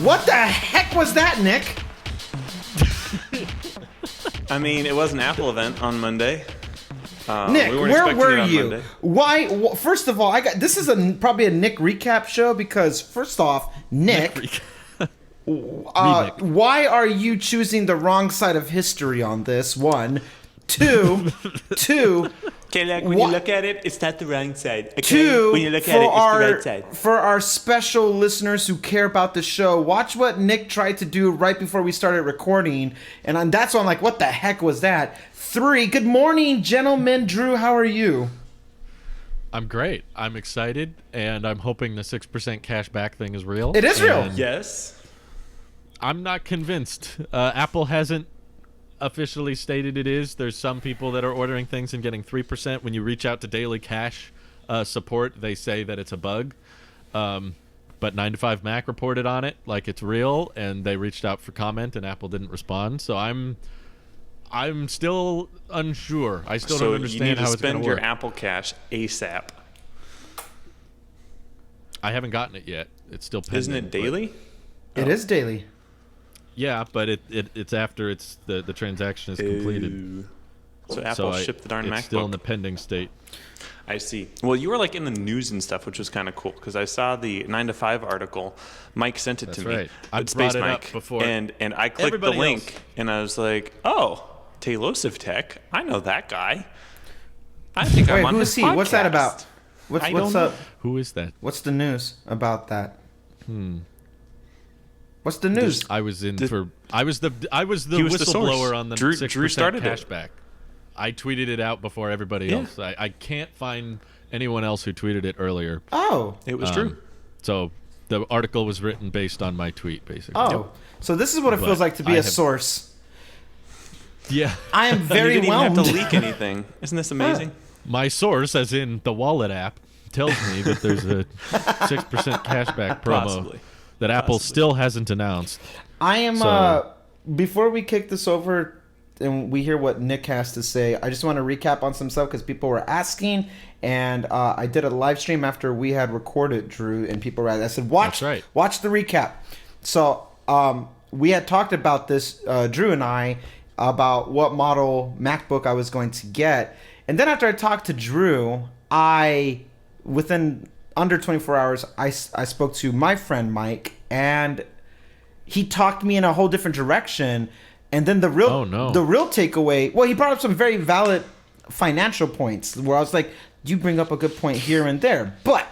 What the heck was that, Nick? I mean, it was an Apple event on Monday. Nick, where were you? Why? First of all, this is probably a Nick recap show because first off, Nick, why are you choosing the wrong side of history on this? One, two. Okay, like when you look at it, it's not the wrong side. Okay? Two, when you look at it, it's the right side. For our special listeners who care about the show, watch what Nick tried to do right before we started recording, and that's why I'm like, what the heck was that? 3, good morning, gentlemen. Drew, how are you? I'm great. I'm excited, and I'm hoping the 6% cash back thing is real. It is real. Yes. I'm not convinced. Apple hasn't officially stated it is. There's some people that are ordering things and getting 3%. When you reach out to Daily Cash support, they say that it's a bug. But 9 to 5 Mac reported on it like it's real, and they reached out for comment, and Apple didn't respond. So I'm still unsure. I still don't understand how it's going to work. So you need to spend your Apple Cash ASAP. I haven't gotten it yet. It's still pending. Isn't it daily? It is daily. Yeah, but it's after the transaction is completed. So Apple shipped the darn MacBook. It's still in the pending state. I see. Well, you were like in the news and stuff, which was kind of cool because I saw the 9 to 5 article. Mike sent it to me. Right. I Space brought it Mike. up before. And I clicked the link and I was like, oh, Taylosive Tech. I know that guy. I think I'm on his podcast. What's that about? What's up? Who is that? What's the news about that? What's the news? I was the whistleblower on the 6% cashback. I tweeted it out before everybody else. I can't find anyone else who tweeted it earlier. Oh, it was true. So the article was written based on my tweet, basically. Oh, so this is what it feels like to be a source. Yeah, I am very you didn't even whelmed. have to leak anything. Isn't this amazing? My source, as in the wallet app, tells me that there's a 6% cashback promo that Apple still hasn't announced. I am. Before we kick this over and we hear what Nick has to say, I just want to recap on some stuff because people were asking, and I did a live stream after we had recorded, Drew, and people were asking. I said, watch the recap. So we had talked about this, Drew and I, about what model MacBook I was going to get. And then after I talked to Drew, within under 24 hours, I spoke to my friend Mike, and he talked me in a whole different direction. And then the real takeaway, well, he brought up some very valid financial points where I was like, you bring up a good point here and there, but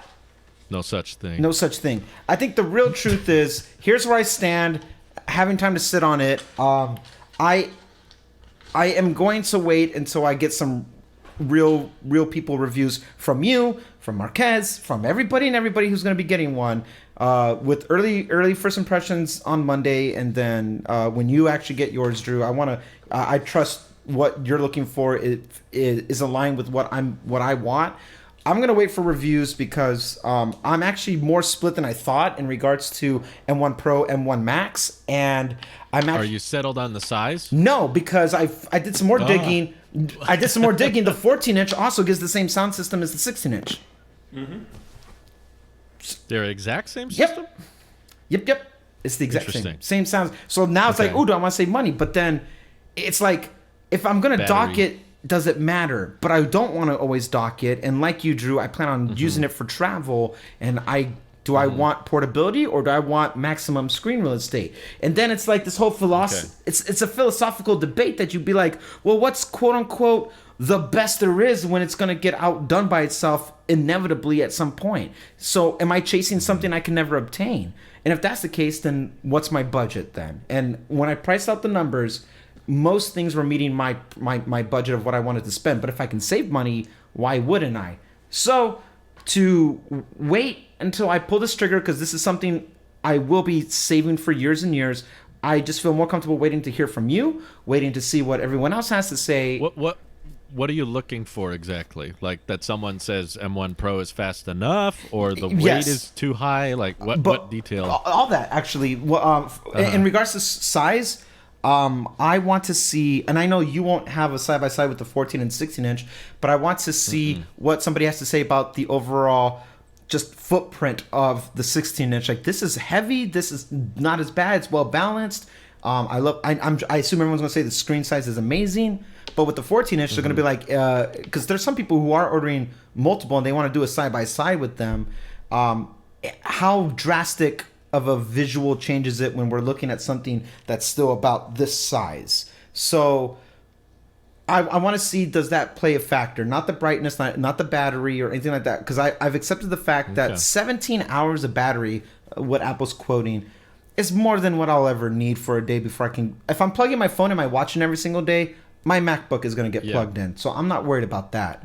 no such thing. No such thing. I think the real truth is, here's where I stand, having time to sit on it. I am going to wait until I get some real people reviews from you, from Marquez, from everybody who's going to be getting one, with early first impressions on Monday, and then when you actually get yours, Drew, I trust what you're looking for is aligned with what I want. I'm going to wait for reviews because I'm actually more split than I thought in regards to M1 Pro, M1 Max, and Are you settled on the size? No, because I did some more digging. I did some more digging. The 14-inch also gives the same sound system as the 16-inch. Mm-hmm. They're exact same system? Yep. It's the exact same sounds. So now it's like, do I want to save money? But then it's like, if I'm going to dock it, does it matter? But I don't want to always dock it. And like you, Drew, I plan on using it for travel. And I want portability or do I want maximum screen real estate? And then it's like this whole philosophy. Okay. It's a philosophical debate that you'd be like, well, what's quote unquote the best there is when it's going to get outdone by itself inevitably at some point? So am I chasing something I can never obtain? And if that's the case, then what's my budget then? And when I priced out the numbers, most things were meeting my budget of what I wanted to spend. But if I can save money, why wouldn't I? So to wait until I pull this trigger, because this is something I will be saving for years and years, I just feel more comfortable waiting to hear from you, waiting to see what everyone else has to say. What are you looking for exactly? Like that someone says M1 Pro is fast enough, or the weight is too high? Like what detail? All that actually. In regards to size, I want to see, and I know you won't have a side by side with the 14 and 16 inch, but I want to see what somebody has to say about the overall just footprint of the 16-inch. Like, this is heavy. This is not as bad. It's well balanced. I assume everyone's gonna say the screen size is amazing, but with the 14-inch, they're gonna be like, because there's some people who are ordering multiple and they want to do a side by side with them. How drastic of a visual change is it when we're looking at something that's still about this size? So I want to see, does that play a factor? Not the brightness, not the battery or anything like that, because I've accepted the fact that 17 hours of battery, what Apple's quoting, is more than what I'll ever need for a day before I can. If I'm plugging my phone and my watching every single day, my MacBook is going to get plugged in, so I'm not worried about that.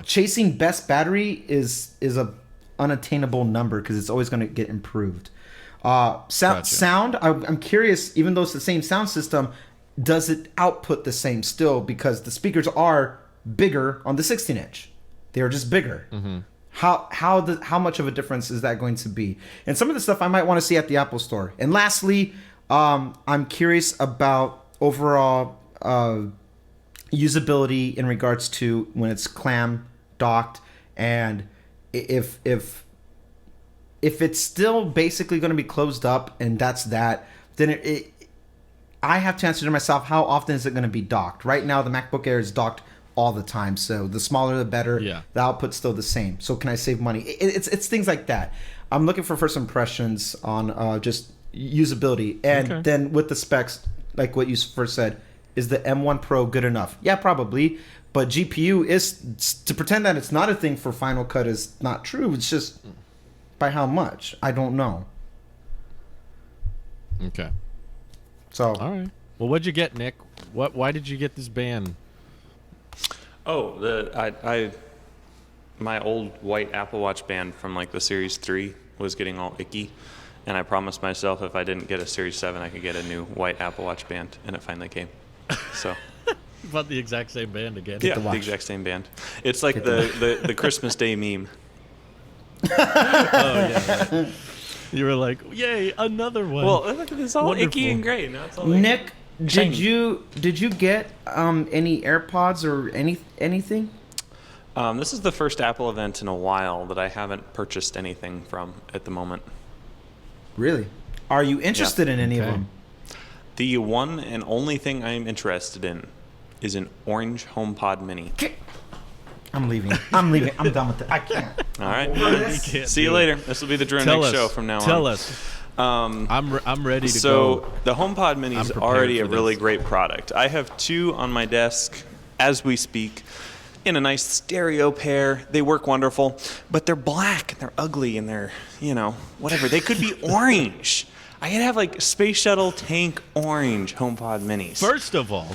Chasing best battery is a unattainable number because it's always going to get improved. Sound, I'm curious, even though it's the same sound system, does it output the same still? Because the speakers are bigger on the 16-inch. They are just bigger. How much of a difference is that going to be? And some of the stuff I might want to see at the Apple Store. And lastly, I'm curious about overall usability in regards to when it's clam docked, and if it's still basically going to be closed up and that's that, then I have to answer to myself, how often is it going to be docked? Right now, the MacBook Air is docked all the time, so the smaller the better. The output's still the same. So can I save money? It's things like that. I'm looking for first impressions on just usability, and then with the specs, like what you first said, is the M1 Pro good enough? Yeah, probably. But GPU is, to pretend that it's not a thing for Final Cut is not true. It's just by how much? I don't know. Okay. So, all right. Well, what'd you get, Nick? Why did you get this band? Oh, my old white Apple Watch band from like the Series 3 was getting all icky, and I promised myself if I didn't get a Series 7, I could get a new white Apple Watch band, and it finally came. So. About the exact same band again. Yeah, the exact same band. It's like the Christmas Day meme. Oh yeah. You were like, "Yay, another one!" Well, it's all icky and gray. Now it's all Nick, did you get any AirPods or anything? This is the first Apple event in a while that I haven't purchased anything from at the moment. Really? Are you interested in any of them? The one and only thing I'm interested in is an orange HomePod Mini. I'm leaving. I'm done with it. I can't. All right. See you later. This will be the Drew Nick show from now on. Tell us. I'm ready to go. So the HomePod Mini is already a really great product. I have two on my desk as we speak in a nice stereo pair. They work wonderful, but they're black and they're ugly and they're, whatever. They could be orange. I could have like Space Shuttle tank orange HomePod Minis. First of all,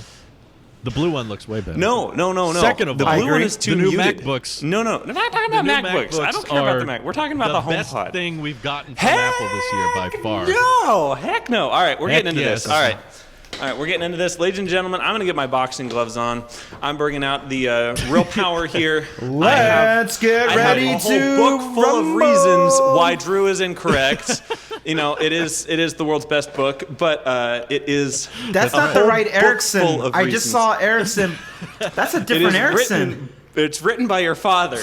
the blue one looks way better. No. Second of all, the blue one is too the new muted. MacBooks. No, we're not talking about MacBooks. I don't care about the Mac. We're talking about the HomePod. The best thing we've gotten from Apple this year by far. No, heck no. All right, we're getting into this. All right, we're getting into this. Ladies and gentlemen, I'm going to get my boxing gloves on. I'm bringing out the real power here. Let's get ready to I have a whole book full of reasons why Drew is incorrect. It is the world's best book, but it is. That's not the right Ericsson. I just saw Ericsson. That's a different Ericsson. It's written by your father,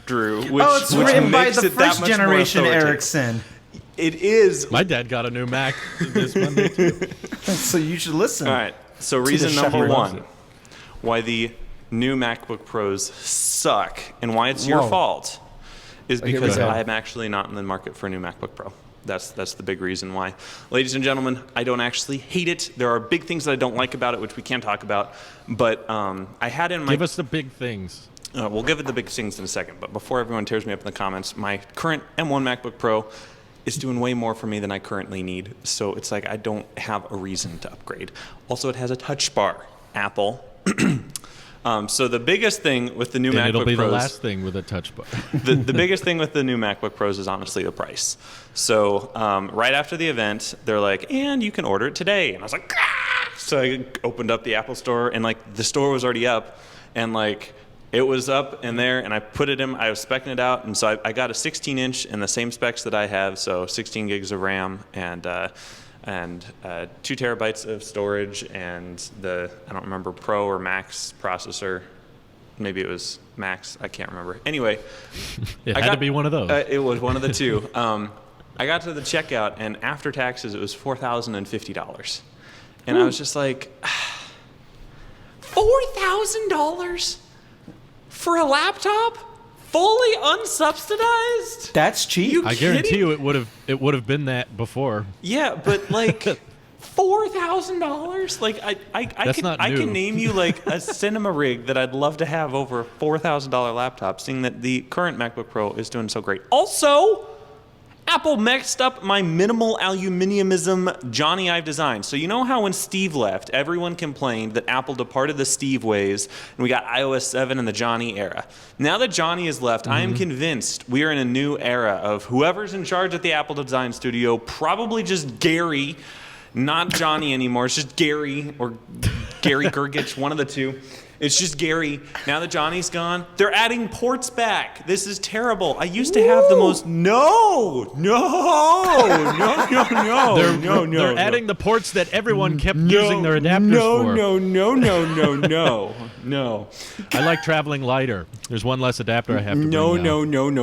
Drew. It's written by the first generation Ericsson. It is. My dad got a new Mac this Monday too. So you should listen. All right. So reason number one, why the new MacBook Pros suck and why it's your fault is because I am actually not in the market for a new MacBook Pro. That's the big reason why. Ladies and gentlemen, I don't actually hate it. There are big things that I don't like about it, which we can't talk about. But I had in my... Give us the big things. We'll give it the big things in a second. But before everyone tears me up in the comments, my current M1 MacBook Pro is doing way more for me than I currently need. So it's like I don't have a reason to upgrade. Also, it has a touch bar. Apple. So the biggest thing with the new MacBook Pros... It'll be the last thing with a touch bar. the biggest thing with the new MacBook Pros is honestly the price. So right after the event, they're like, and you can order it today. And I was like, ah! So I opened up the Apple Store, and like the store was already up. And like it was up in there, and I put it in, I was speccing it out. And so I got a 16-inch in the same specs that I have. So 16 gigs of RAM and 2 terabytes of storage and the, I don't remember, Pro or Max processor. maybe it was Max. I can't remember. Anyway, It had to be one of those. It was one of the two. I got to the checkout, and after taxes, it was $4,050, and I was just like, $4,000 for a laptop, fully unsubsidized? That's cheap. I guarantee you, it would have been that before. Yeah, but like $4,000. Like I can name you like a cinema rig that I'd love to have over a $4,000 laptop. Seeing that the current MacBook Pro is doing so great. Also, Apple messed up my minimal aluminiumism Johnny Ive design. So you know how when Steve left, everyone complained that Apple departed the Steve ways, and we got iOS 7 in the Johnny era. Now that Johnny is left, I am convinced we are in a new era of whoever's in charge at the Apple Design Studio, probably just Gary, not Johnny anymore. It's just Gary or Gary Gergich, one of the two. It's just Gary. Now that Johnny's gone, they're adding ports back. This is terrible. I used to have the most... No. They're adding the ports that everyone kept using their adapters for. No. I like traveling lighter. There's one less adapter I have to bring No,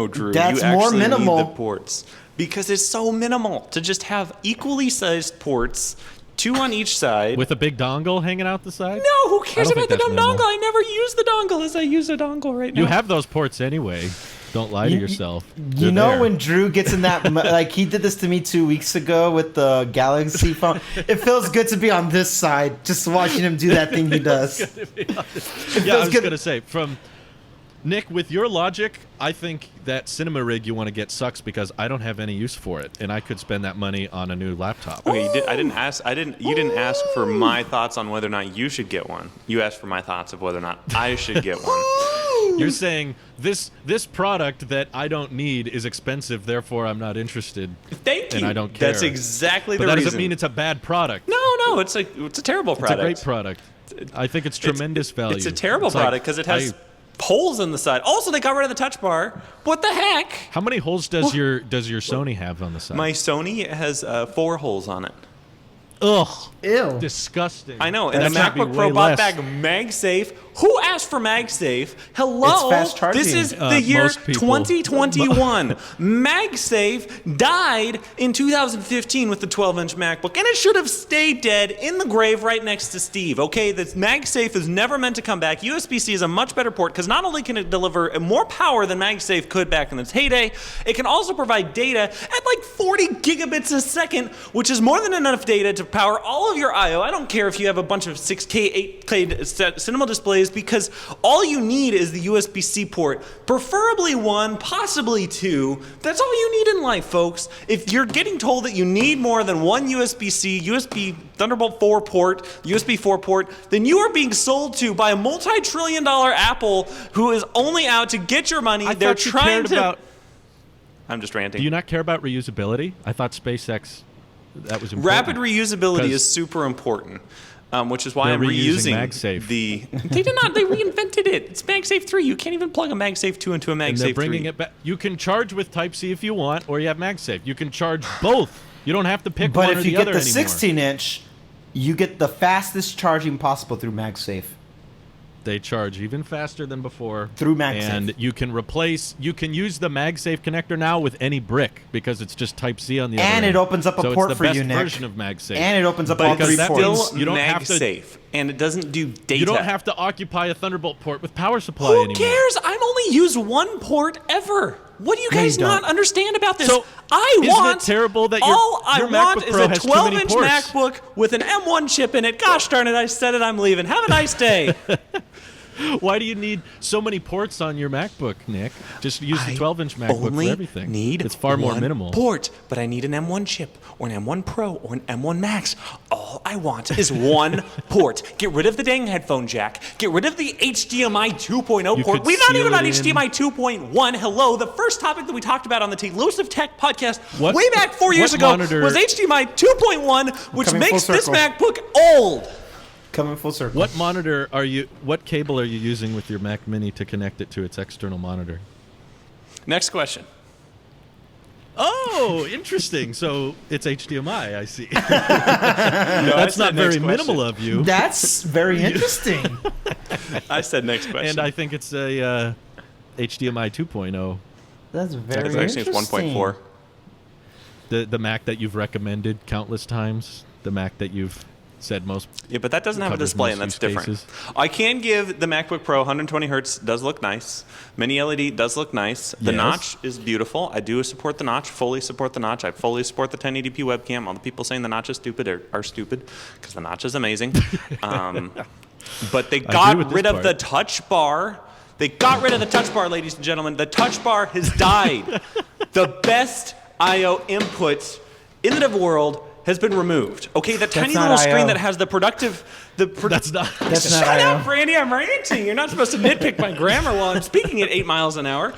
Drew. That's you more actually minimal. Need the ports. Because it's so minimal to just have equally sized ports, 2 on each side. With a big dongle hanging out the side? No, who cares I don't about the think dumb that's dongle? minimal. I never use the dongle as I use a dongle right now. You have those ports anyway. Don't lie to yourself. You know when Drew gets in that, like he did this to me 2 weeks ago with the Galaxy phone. It feels good to be on this side, just watching him do that thing he does. I was going to say, from Nick, with your logic, I think that cinema rig you want to get sucks because I don't have any use for it, and I could spend that money on a new laptop. Okay, you didn't ask for my thoughts on whether or not you should get one. You asked for my thoughts of whether or not I should get one. You're saying this product that I don't need is expensive, therefore I'm not interested. Thank you. And I don't care. That's exactly the But that reason. doesn't mean it's a bad product. No, it's a terrible product. It's a great product. I think it's tremendous value. It's a terrible product because it has holes in the side. Also, they got rid of the touch bar. What the heck? How many holes does your Sony have on the side? My Sony has 4 holes on it. Ugh. Ew. Disgusting. I know. And That the should be MacBook Pro way bought less. back MagSafe. Who asked for MagSafe? Hello? It's fast charging. This is the year most people. 2021. MagSafe died in 2015 with the 12-inch MacBook, and it should have stayed dead in the grave right next to Steve, okay? The MagSafe is never meant to come back. USB-C is a much better port because not only can it deliver more power than MagSafe could back in its heyday, it can also provide data at like 40 gigabits a second, which is more than enough data to power all of your I/O. I don't care if you have a bunch of 6K, 8K cinema displays, because all you need is the USB-C port, preferably 1, possibly 2. That's all you need in life, folks. If you're getting told that you need more than 1 USB-C, USB Thunderbolt 4 port, USB 4 port, then you are being sold to by a multi-trillion-dollar Apple who is only out to get your money. They're thought you trying cared to... about- I'm just ranting. Do you not care about reusability? I thought SpaceX, that was important. Rapid reusability 'Cause is super important, which is why they're I'm reusing reusing MagSafe. They did not. They reinvented it. It's MagSafe 3. You can't even plug a MagSafe 2 into a MagSafe And they're 3. bringing it back. You can charge with Type-C if you want, or you have MagSafe. You can charge both. You don't have to pick one But or if you the get other the anymore. 16-inch, you get the fastest charging possible through MagSafe. They charge even faster than before. Through MagSafe. And you can use the MagSafe connector now with any brick because it's just Type-C on the other And end. it opens up a So port it's for the best you, Nick. version of MagSafe. And it opens up But all because 3 that ports. means still you don't have to- MagSafe, and it doesn't do data. You don't have to occupy a Thunderbolt port with power supply Who anymore. cares? I'm only use 1 port ever. What do you No, you guys not don't. understand about this? So, I isn't want it terrible that your all I MacBook want is Pro a has too many 12-inch ports? MacBook with an M1 chip in it. Gosh darn it! I said it. I'm leaving. Have a nice day. Why do you need so many ports on your MacBook, Nick? Just use the 12-inch MacBook only for everything. Need it's far more one minimal. port, but I need an M1 chip or an M1 Pro or an M1 Max. All I want is 1 port. Get rid of the dang headphone jack. Get rid of the HDMI 2.0 You port. could We're not seal even on it in. HDMI 2.1. Hello, the first topic that we talked about on the Elusive Tech podcast What- way back 4 years what ago monitor- was HDMI 2.1, which Coming makes full this circle. MacBook old. Coming full circle. What cable are you using with your Mac Mini to connect it to its external monitor? Next question. Oh, interesting. So it's HDMI, I see. No, That's not very next minimal question. of you. That's very interesting. I said next question. And I think it's a HDMI 2.0. That's very actually it's interesting. 1.4. The Mac that you've recommended countless times. The Mac that you've said most. Yeah, but that doesn't have a covers display, most and that's use different. cases. I can give the MacBook Pro 120 hertz does look nice. Mini LED does look nice. The Yes. notch is beautiful. I do support the notch, fully support the notch. I fully support the 1080p webcam. All the people saying the notch is stupid are stupid because the notch is amazing. But they agree got with this rid of part. the touch bar. They got rid of the touch bar, ladies and gentlemen. The touch bar has died. The best I/O input in the world has been removed. Okay, the tiny not little screen I/O. that has the productive. That's not. That's not Shut I/O. up, Randy. I'm ranting. You're not supposed to nitpick my grammar while I'm speaking at 8 miles an hour.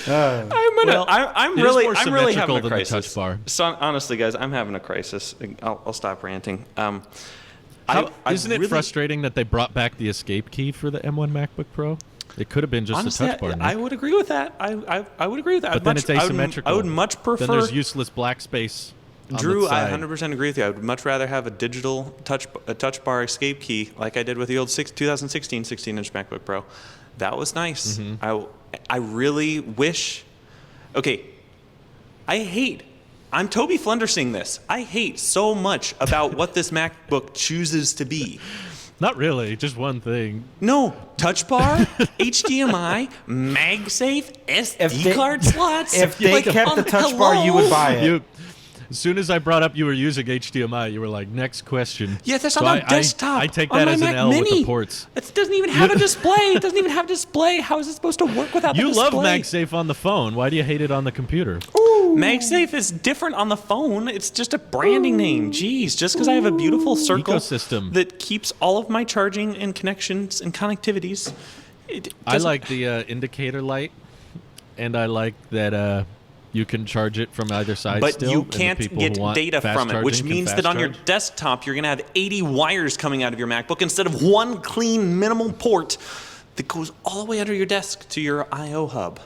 I'm is really more having a symmetrical than the crisis. touch bar. So honestly, guys, I'm having a crisis. I'll stop ranting. Isn't it frustrating that they brought back the escape key for the M1 MacBook Pro? It could have been just Honestly, a touch bar. I Nick. would agree with that. I would agree with that. But then it's asymmetrical. I would much prefer. Then there's useless black space. On Drew, the I side. 100% agree with you. I would much rather have a digital touch bar escape key like I did with the old 2016 16-inch MacBook Pro. That was nice. Mm-hmm. I really wish. Okay, I'm Toby Flendersing this. I hate so much about what this MacBook chooses to be. Not really, just one thing. No, touch bar, HDMI, MagSafe, SD card slots. If they kept the touch bar, you would buy it. As soon as I brought up you were using HDMI, you were like, next question. Yeah, that's So on my desktop. I take on that my as an Mac L with Mini. the ports. It doesn't even have a display. It doesn't even have a display. How is it supposed to work without the You display? love MagSafe on the phone. Why do you hate it on the computer? MagSafe is different on the phone. It's just a branding name. Jeez, just because I have a beautiful circle Ecosystem. that keeps all of my charging and connections and connectivities. I like the indicator light, and I like that you can charge it from either side But still. you and the can't people get who want data fast from it, charging which can means fast that on your charge. desktop, you're going to have 80 wires coming out of your MacBook instead of one clean minimal port that goes all the way under your desk to your I/O hub.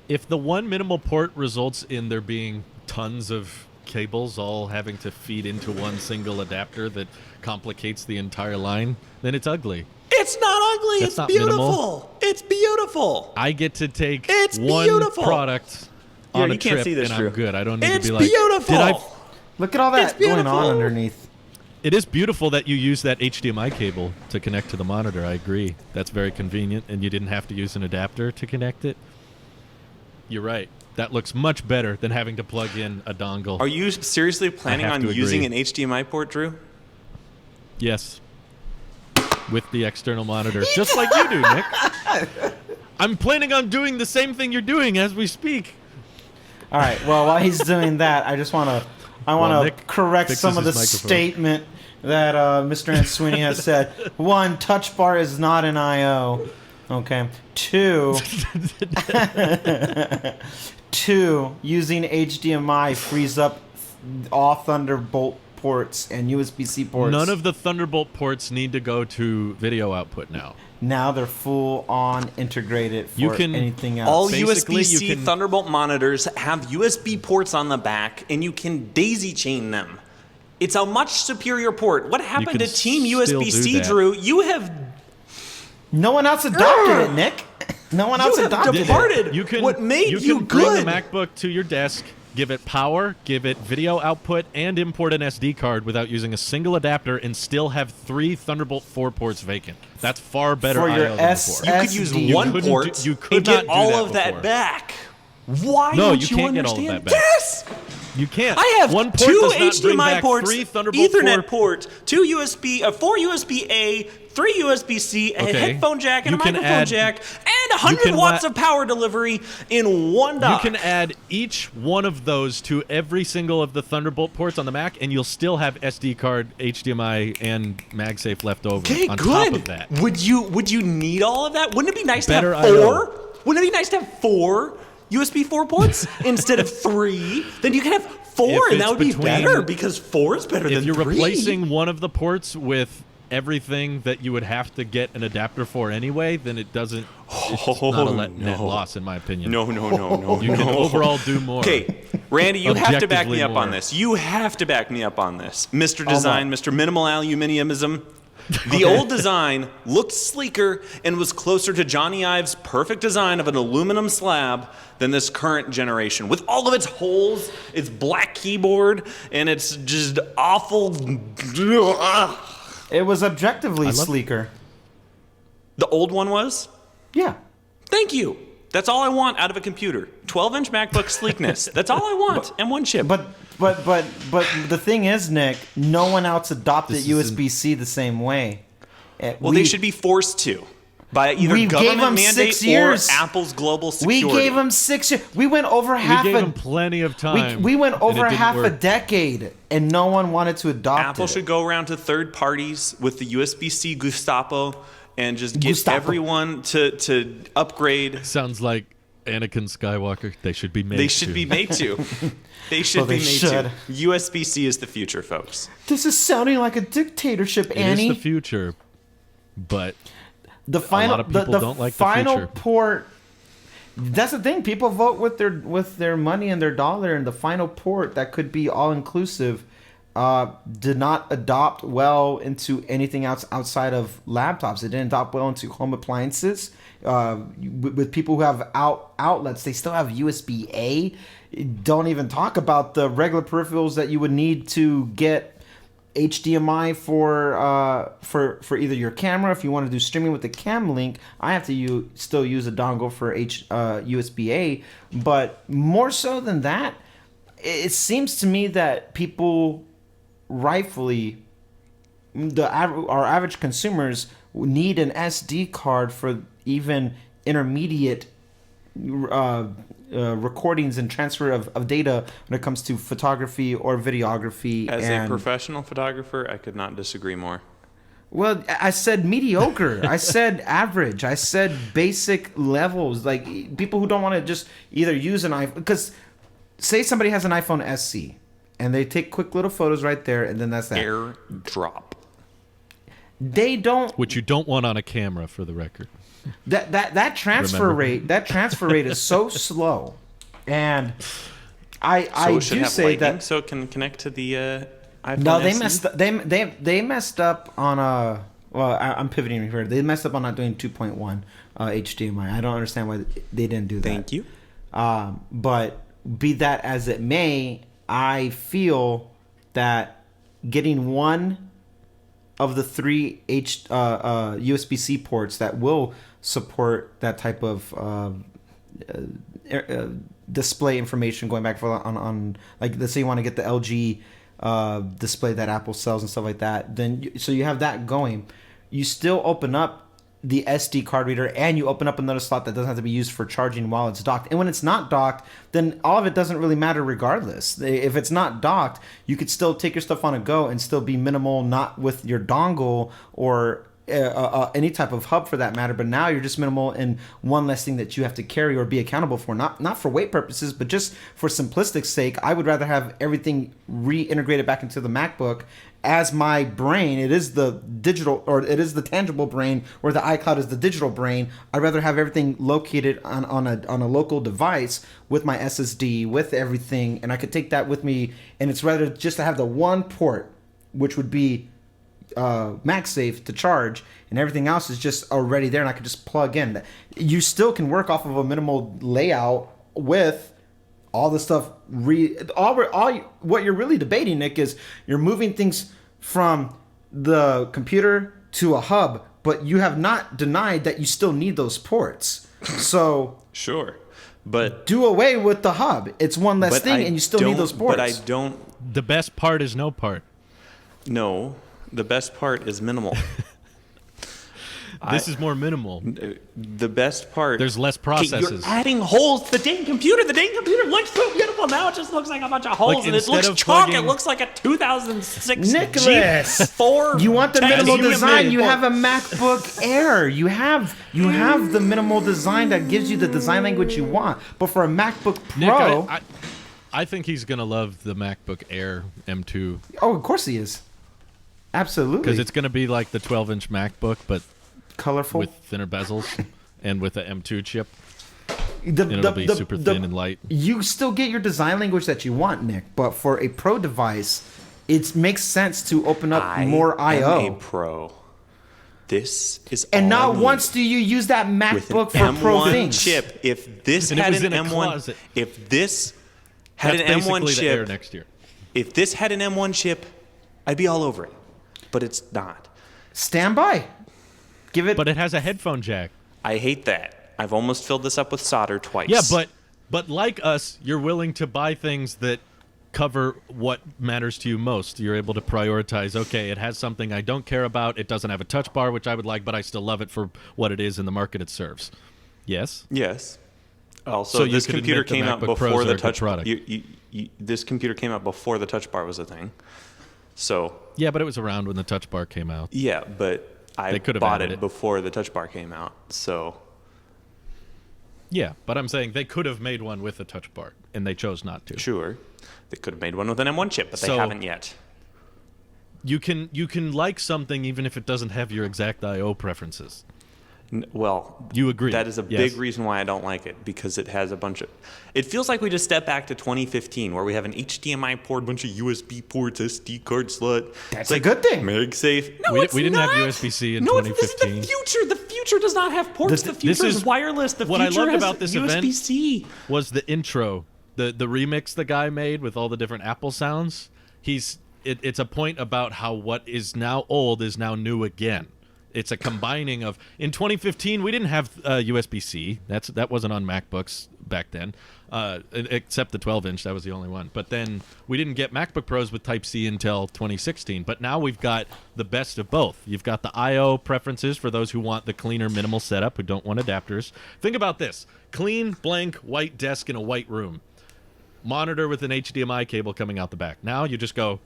If the one minimal port results in there being tons of cables all having to feed into one single adapter that complicates the entire line, then it's ugly. It's not ugly. That's It's not beautiful. minimal. It's beautiful. I get to take It's one beautiful. product Yeah, on a you can't trip, see this, and Drew. I'm good. I don't need It's to be like, beautiful. did I? Look at all It's that going on beautiful. underneath. It is beautiful that you use that HDMI cable to connect to the monitor. I agree. That's very convenient, and you didn't have to use an adapter to connect it. You're right. That looks much better than having to plug in a dongle. Are you seriously planning have on to using agree. an HDMI port, Drew? Yes. With the external monitor. Just like you do, Nick. I'm planning on doing the same thing you're doing as we speak. All right. Well, while he's doing that, I just want to Nick correct fixes some of the his microphone. statement that Mr. Answini has said. One, touch bar is not an I/O. Okay. Two, using HDMI frees up all Thunderbolt ports and USB-C ports. None of the Thunderbolt ports need to go to video output now. Now they're full on integrated for You can- anything else. All Basically, USB-C you can- Thunderbolt monitors have USB ports on the back, and you can daisy chain them. It's a much superior port. What happened can to Team still do USB-C, that. Drew? You have No one else adopted it, Nick. No one else have adopted it. departed. You can, What made you you can bring good? the MacBook to your desk, give it power, give it video output, and import an SD card without using a single adapter, and still have 3 Thunderbolt 4 ports vacant. That's far better For your I/O than S- before. You could use SD. one couldn't port do- you could and get not do all that of that before. back. Why No, don't you you can't get all of understand? that back. Yes! You can't. I have one port 2 does not bring HDMI back ports, 3 Thunderbolt Ethernet 4 port, 4 USB-A, 3 USB-C, a Okay. headphone jack, and You a can microphone add- jack, and 100 can watts la- of power delivery in one dock. You can add each one of those to every single of the Thunderbolt ports on the Mac, and you'll still have SD card, HDMI, and MagSafe left over Okay, on good. top of that. Would you need all of that? Wouldn't it be nice Better to have 4? I/O. Wouldn't it be nice to have 4 USB 4 ports instead of 3? Then you can have 4, If and that it's would be between- better because 4 is better If than you're 3. replacing one of the ports with everything that you would have to get an adapter for anyway, then it doesn't. It's just not a net loss, in my opinion. No. You can overall do more. Okay, Randy, you have to back me up Objectively on more. this. You have to back me up on this, Mr. Design, Mr. Minimal Aluminiumism. The old design looked sleeker and was closer to Johnny Ive's perfect design of an aluminum slab than this current generation. With all of its holes, its black keyboard, and its just awful... It was objectively sleeker. The old one was? Yeah. Thank you. That's all I want out of a computer. 12-inch MacBook sleekness. That's all I want. And one chip. But the thing is, Nick, no one else adopted This USB-C the same way. Well, they should be forced to. By either we gave government them mandate 6 years. or Apple's global security. We gave them 6 years. We went over half We gave them plenty of time. We went and over it didn't half a work. decade, and no one wanted to adopt Apple it. should go around to third parties with the USB-C Gestapo and just get everyone to upgrade. Sounds like Anakin Skywalker. They should be made. They should be made to. They should be made to. USB-C is the future, folks. This is sounding like a dictatorship, Annie. It is the future, but the final, a lot of people the don't like the final future. port. That's the thing. People vote with their money and their dollar, and the final port that could be all inclusive did not adopt well into anything else outside of laptops. It didn't adopt well into home appliances. With people who have outlets, they still have USB-A. Don't even talk about the regular peripherals that you would need to get HDMI for either your camera. If you want to do streaming with the Cam Link, I have to still use a dongle for USB-A. But more so than that, it seems to me that people rightfully, our average consumers need an SD card for even intermediate recordings and transfer of data when it comes to photography or videography. As a professional photographer, I could not disagree more. Well, I said mediocre. I said average. I said basic levels. Like people who don't want to just either use an iPhone. Because say somebody has an iPhone SE and they take quick little photos right there, and then that's that. AirDrop. They don't. which you don't want on a camera, for the record. That transfer rate is so slow, and I do say that so it can connect to the iPhone. no, SE? they messed up on I'm pivoting here. They messed up on not doing 2.1 HDMI. I don't understand why they didn't do that. Thank you. But be that as it may, I feel that getting one of the 3 USB-C ports that will support that type of display information going back on like, let's say you want to get the LG display that Apple sells and stuff like that, then so you have that going. You still open up the SD card reader, and you open up another slot that doesn't have to be used for charging while it's docked. And when it's not docked, then all of it doesn't really matter regardless. If it's not docked, you could still take your stuff on a go and still be minimal, not with your dongle or any type of hub for that matter. But now you're just minimal in one less thing that you have to carry or be accountable for. Not for weight purposes, but just for simplistic sake. I would rather have everything reintegrated back into the MacBook as my brain. It is the digital, or it is the tangible brain, where the iCloud is the digital brain. I'd rather have everything located on a local device with my SSD, with everything, and I could take that with me. And it's rather just to have the one port, which would be MagSafe to charge, and everything else is just already there, and I could just plug in. You still can work off of a minimal layout with all the stuff. What you're really debating, Nick, is you're moving things from the computer to a hub, but you have not denied that you still need those ports. So Sure, but do away with the hub. It's one less thing, and you still need those ports. But I don't. The best part is no part. No, the best part is minimal. This is more minimal. The best part. There's less Okay, processes. you're adding holes to the dang computer. The dang computer looks so beautiful now. It just looks like a bunch of holes, Like, and it instead looks of chalk. plugging- It looks like a 2006 Nicholas, G4. you want the minimal titanium design? You made- have a MacBook Air. You have the minimal design that gives you the design language you want. But for a MacBook Nick, Pro, I think he's gonna love the MacBook Air M2. oh, of course he is. Absolutely. Because it's going to be like the 12-inch MacBook, but colorful with thinner bezels and with the M2 chip. It'll be super thin and light. You still get your design language that you want, Nick, but for a pro device, it makes sense to open up more I/O. I'm a pro. This is and all not I need. once do you use that MacBook for pro things. Chip. If this had an M1, if this had an M1 chip, the Air next year. If this had an M1 chip, I'd be all over it. But it's not. Stand by. Give it. But it has a headphone jack. I hate that. I've almost filled this up with solder twice. Yeah, but like us, you're willing to buy things that cover what matters to you most. You're able to prioritize, okay, it has something I don't care about. It doesn't have a touch bar, which I would like, but I still love it for what it is in the market it serves. Yes? Yes. Also, this computer came out before the touch bar. This computer came out before the touch bar was a thing. So. Yeah, but it was around when the touch bar came out. Yeah, but I bought it before the touch bar came out. So. Yeah, but I'm saying they could have made one with a touch bar, and they chose not to. Sure. They could have made one with an M1 chip, but they haven't yet. You can like something even if it doesn't have your exact I/O preferences. Well, you agree. That is a big reason why I don't like it, because it has a bunch of... It feels like we just stepped back to 2015, where we have an HDMI port, a bunch of USB ports, SD card slot. That's a good thing. MagSafe. No, we didn't have USB-C in 2015. No, this is the future. The future does not have ports. The future is wireless. The future has USB-C. What I loved about this event was the intro, the remix the guy made with all the different Apple sounds. It's a point about how what is now old is now new again. It's a combining of... In 2015, we didn't have USB-C. That wasn't on MacBooks back then, except the 12-inch. That was the only one. But then we didn't get MacBook Pros with Type-C until 2016. But now we've got the best of both. You've got the I/O preferences for those who want the cleaner, minimal setup, who don't want adapters. Think about this. Clean, blank, white desk in a white room. Monitor with an HDMI cable coming out the back. Now you just go,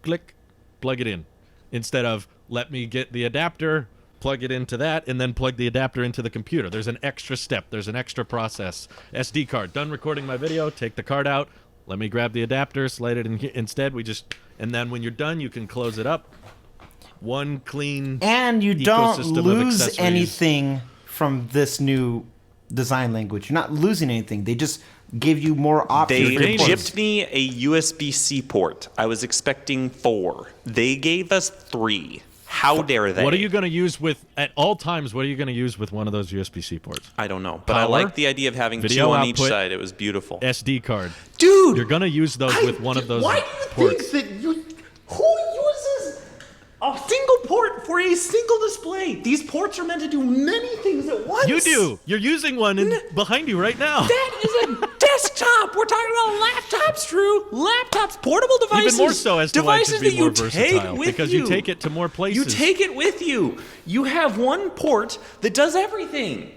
click, plug it in. Instead of, let me get the adapter, plug it into that, and then plug the adapter into the computer. There's an extra step. There's an extra process. SD card. Done recording my video. Take the card out. Let me grab the adapter, slide it in here. Instead, and then when you're done, you can close it up. One clean and you don't lose anything from this new design language. You're not losing anything. They just give you more options. They shipped me a USB-C port. I was expecting 4. They gave us 3. How dare they? What are you going to use at all times? What are you going to use with one of those USB-C ports? I don't know, but I like the idea of having video 2 on output, each side. It was beautiful. SD card. Dude! You're going to use those with one of those ports. Why do you think that who uses a single port for a single display? These ports are meant to do many things at once. You do. You're using one behind you right now. That is a desktop. We're talking about laptops, Drew. Laptops, portable devices. Even more so as to why it should be more versatile. Because you take it to more places. You take it with you. You have one port that does everything.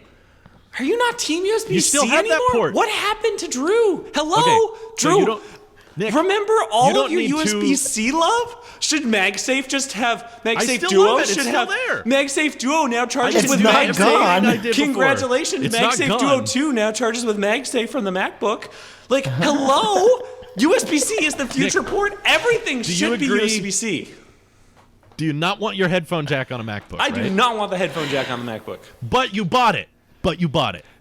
Are you not Team USB-C You still have anymore? that port. What happened to Drew? Hello? Okay, Drew, so Nick, remember all of your need USB-C love? Should MagSafe just have MagSafe still Duo? love it. It's should still have there. MagSafe Duo now charges It's with not MagSafe. gone. Congratulations, It's MagSafe not Duo gone. 2 now charges with MagSafe from the MacBook. Like, hello? USB-C is the future port. Everything should be USB-C. Do you not want your headphone jack on a MacBook? I do not want the headphone jack on the MacBook. But you bought it.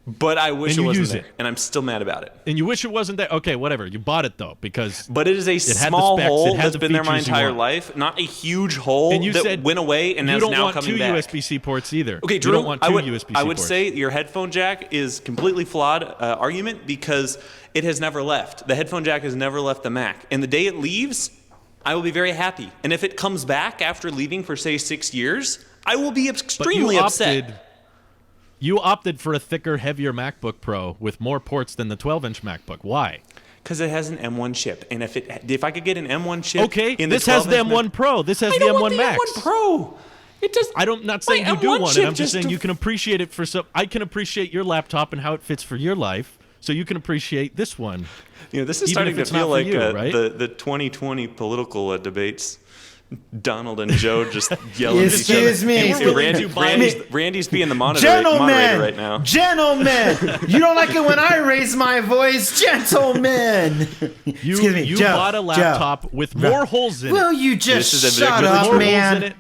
But I wish it wasn't use there, it. and I'm still mad about it. And you wish it wasn't there. Okay, whatever. You bought it though because. But it is a small hole that's been there my entire life, not a huge hole that went away and is now coming back. You don't want 2 USB-C ports either. Okay, Drew, you don't want two USB-C ports. I would say your headphone jack is completely flawed argument because it has never left. The headphone jack has never left the Mac, and the day it leaves, I will be very happy. And if it comes back after leaving for say 6 years, I will be extremely upset. You opted for a thicker, heavier MacBook Pro with more ports than the 12-inch MacBook. Why? Because it has an M1 chip, and if I could get an M1 chip, okay, this has the M1 Pro. This has the M1 Max. M1 Pro. It does. I'm not saying you do want it. I'm just saying you can appreciate it for some. I can appreciate your laptop and how it fits for your life, so you can appreciate this one. You know, this is starting to feel like the 2020 political debates. Donald and Joe just yelling at each other. Excuse me. And Randy's being the moderator right now. Gentlemen, you don't like it when I raise my voice, gentlemen. You bought a laptop with more holes in it. Will you just shut up, more man? holes in it